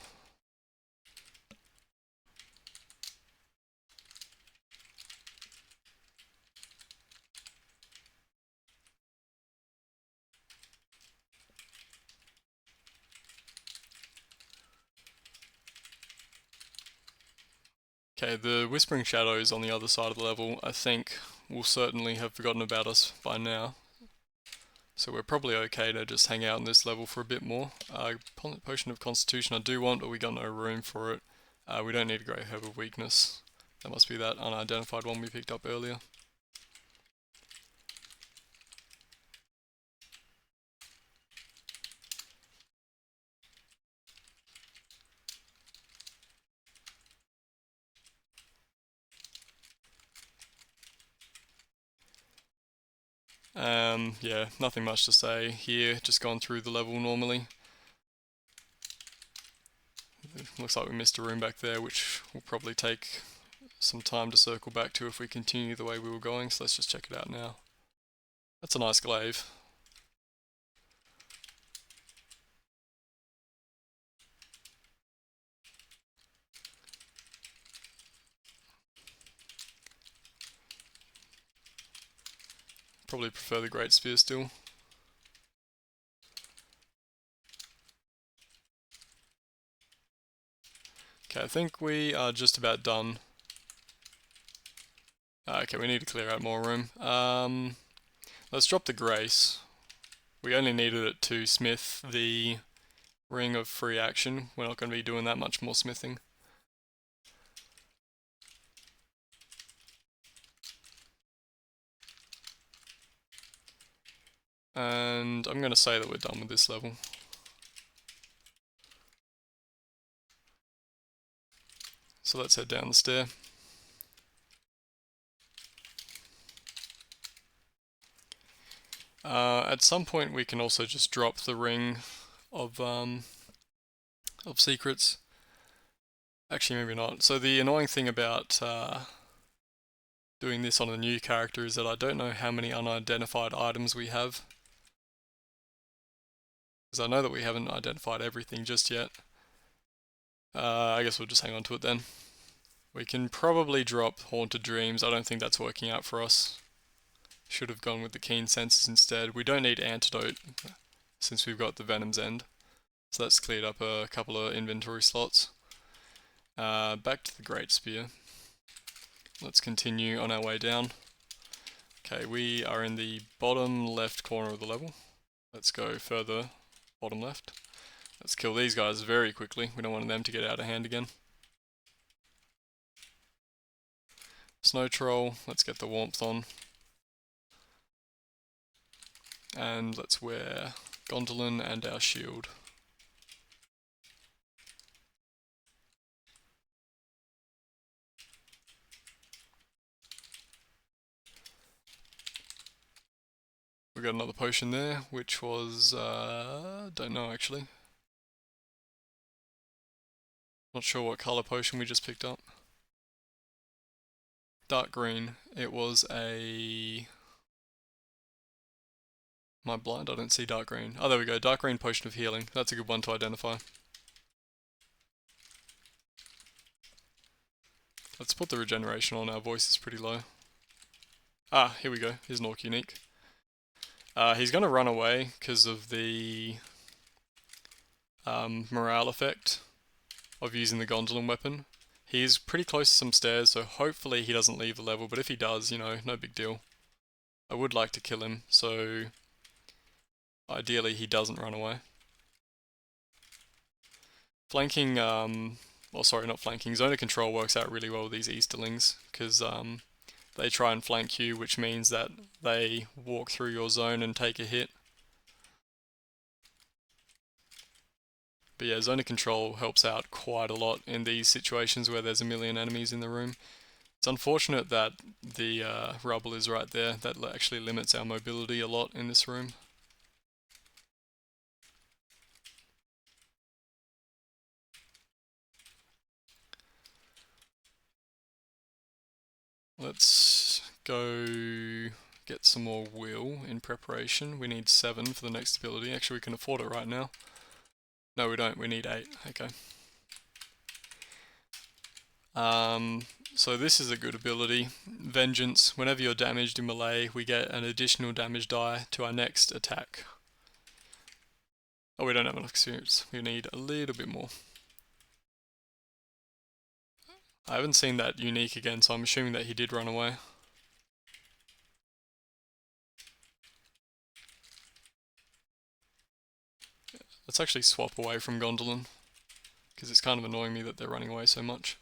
Okay, the Whispering Shadows on the other side of the level, I think, will certainly have forgotten about us by now. So we're probably okay to just hang out in this level for a bit more. Potion of Constitution I do want, but we got no room for it. We don't need a Great Herb of Weakness. That must be that unidentified one we picked up earlier. Yeah, nothing much to say here, just gone through the level normally. Looks like we missed a room back there, which will probably take some time to circle back to if we continue the way we were going, so let's just check it out now. That's a nice glaive. Probably prefer the Great Spear still. Okay, I think we are just about done. Okay, we need to clear out more room. Let's drop the Grace. We only needed it to smith the Ring of Free Action. We're not going to be doing that much more smithing. And I'm going to say that we're done with this level. So let's head down the stair. At some point we can also just drop the Ring of Secrets. Actually, maybe not. So the annoying thing about doing this on a new character is that I don't know how many unidentified items we have. Because I know that we haven't identified everything just yet. I guess we'll just hang on to it then. We can probably drop Haunted Dreams. I don't think that's working out for us. Should have gone with the Keen Senses instead. We don't need Antidote since we've got the Venom's End. So that's cleared up a couple of inventory slots. Back to the Great Spear. Let's continue on our way down. Okay, we are in the bottom left corner of the level. Let's go further bottom left. Let's kill these guys very quickly. We don't want them to get out of hand again. Snow Troll, let's get the warmth on. And let's wear Gondolin and our shield. We got another potion there, which was, don't know actually. Not sure what colour potion we just picked up. Dark green. It was a... Am I blind? I don't see dark green. Oh, there we go. Dark green potion of healing. That's a good one to identify. Let's put the regeneration on. Our voice is pretty low. Ah, here we go. Here's an Orc unique. He's going to run away because of the morale effect of using the Gondolin weapon. He's pretty close to some stairs, so hopefully he doesn't leave the level, but if he does, you know, no big deal. I would like to kill him, so ideally he doesn't run away. Flanking, well sorry, not flanking, zone of control works out really well with these Easterlings, because they try and flank you, which means that they walk through your zone and take a hit. But yeah, zone of control helps out quite a lot in these situations where there's a million enemies in the room. It's unfortunate that the rubble is right there. That actually limits our mobility a lot in this room. Let's go get some more will in preparation. We need 7 for the next ability. Actually, we can afford it right now. No, we don't. We need 8. Okay. So this is a good ability. Vengeance. Whenever you're damaged in melee, we get an additional damage die to our next attack. Oh, we don't have enough experience. We need a little bit more. I haven't seen that unique again, so I'm assuming that he did run away. Let's actually swap away from Gondolin, because it's kind of annoying me that they're running away so much.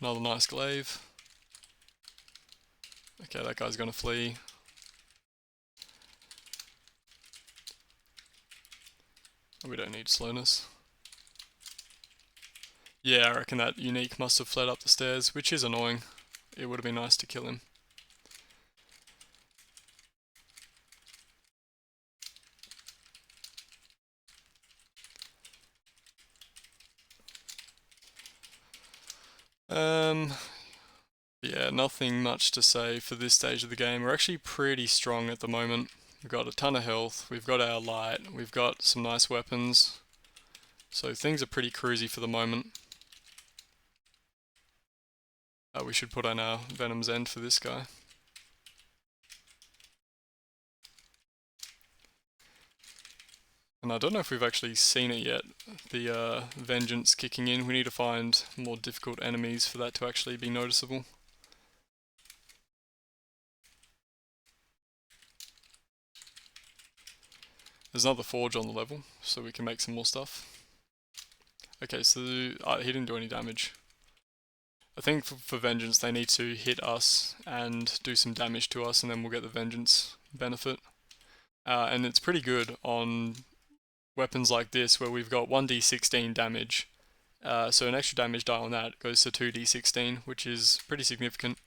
Another nice glaive. Okay, that guy's gonna flee. We don't need slowness. Yeah, I reckon that unique must have fled up the stairs, which is annoying. It would have been nice to kill him. Yeah, nothing much to say for this stage of the game. We're actually pretty strong at the moment. We've got a ton of health, we've got our light, we've got some nice weapons. So things are pretty cruisy for the moment. We should put on our Venom's End for this guy. And I don't know if we've actually seen it yet, the Vengeance kicking in. We need to find more difficult enemies for that to actually be noticeable. There's another forge on the level, so we can make some more stuff. Okay, so he didn't do any damage. I think for Vengeance they need to hit us and do some damage to us, and then we'll get the Vengeance benefit. And it's pretty good on weapons like this where we've got 1d16 damage. So an extra damage die on that goes to 2d16, which is pretty significant.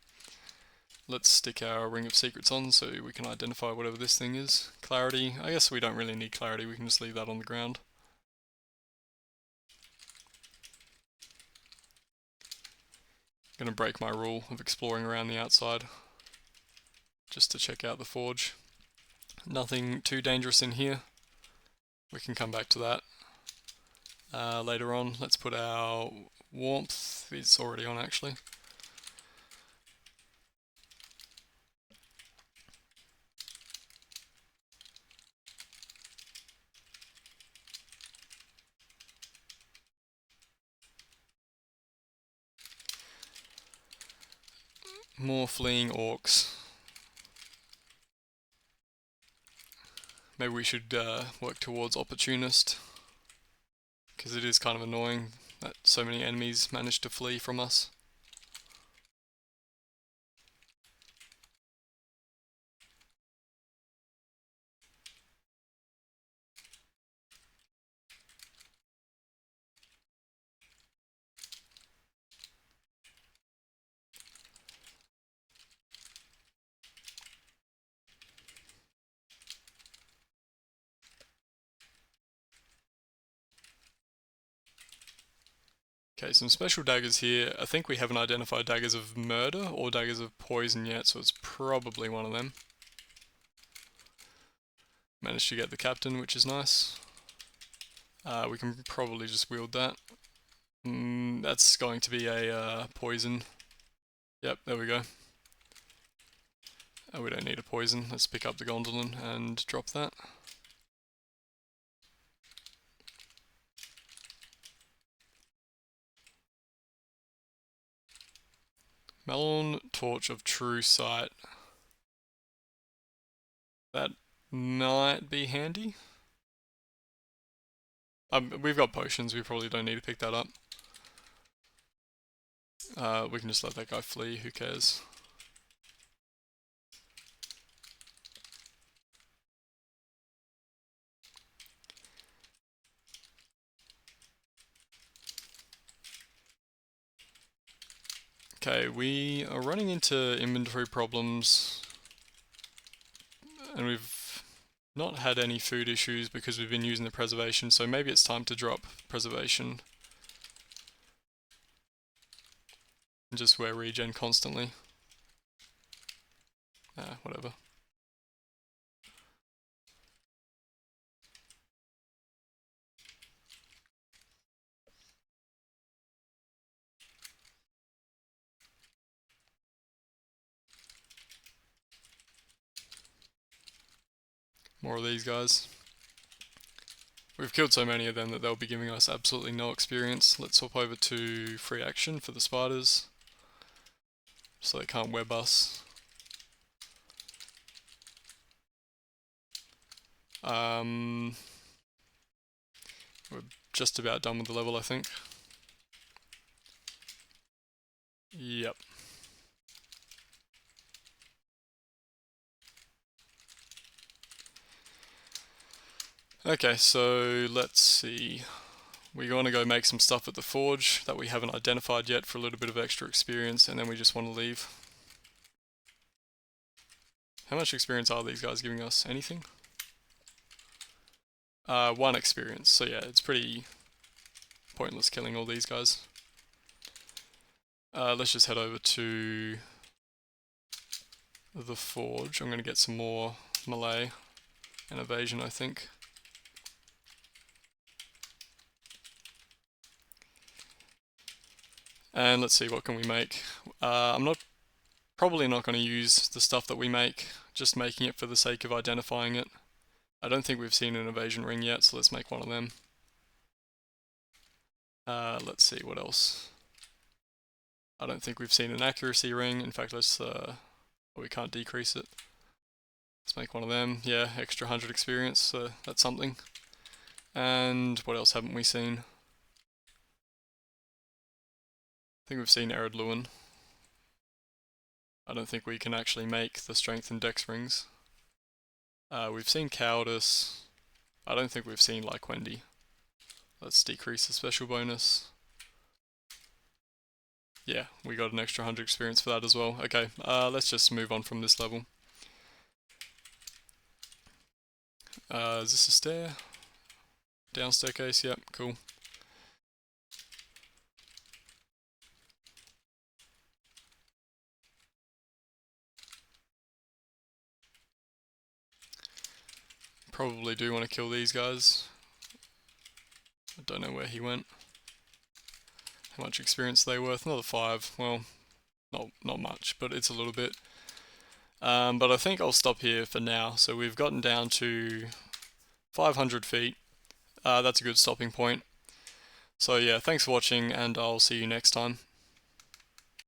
Let's stick our Ring of Secrets on so we can identify whatever this thing is. Clarity, I guess we don't really need clarity, we can just leave that on the ground. Gonna break my rule of exploring around the outside just to check out the forge. Nothing too dangerous in here. We can come back to that later on. Let's put our warmth, it's already on actually. More fleeing orcs. Maybe we should work towards Opportunist, because it is kind of annoying that so many enemies manage to flee from us. Okay, some special daggers here. I think we haven't identified daggers of murder or daggers of poison yet, so it's probably one of them. Managed to get the captain, which is nice. We can probably just wield that. That's going to be a poison. Yep, there we go. We don't need a poison. Let's pick up the Gondolin and drop that. Melon Torch of True Sight. That might be handy. We've got potions, we probably don't need to pick that up. We can just let that guy flee, who cares. Okay, we are running into inventory problems, and we've not had any food issues because we've been using the preservation, so maybe it's time to drop preservation and just wear regen constantly. Whatever. More of these guys. We've killed so many of them that they'll be giving us absolutely no experience. Let's swap over to free action for the spiders, so they can't web us. We're just about done with the level, I think. Yep. Okay, so let's see. We want to go make some stuff at the forge that we haven't identified yet for a little bit of extra experience, and then we just want to leave. How much experience are these guys giving us? Anything? 1 experience, so yeah, it's pretty pointless killing all these guys. Let's just head over to the forge. I'm going to get some more melee and evasion, I think. And let's see, what can we make? I'm probably not going to use the stuff that we make, just making it for the sake of identifying it. I don't think we've seen an evasion ring yet, so let's make one of them. Let's see, what else? I don't think we've seen an accuracy ring. In fact, we can't decrease it. Let's make one of them. Yeah, extra 100 experience, so that's something. And what else haven't we seen? I think we've seen Arid Lewin. I don't think we can actually make the strength and dex rings. We've seen Cowardice. I don't think we've seen like Wendy. Let's decrease the special bonus. Yeah, we got an extra 100 experience for that as well. Okay, let's just move on from this level. Is this a stair? Down staircase, yep, cool. Probably do want to kill these guys. I don't know where he went. How much experience are they worth? Another 5. Well, not much, but it's a little bit. But I think I'll stop here for now. So we've gotten down to 500 feet. That's a good stopping point. So yeah, thanks for watching, and I'll see you next time.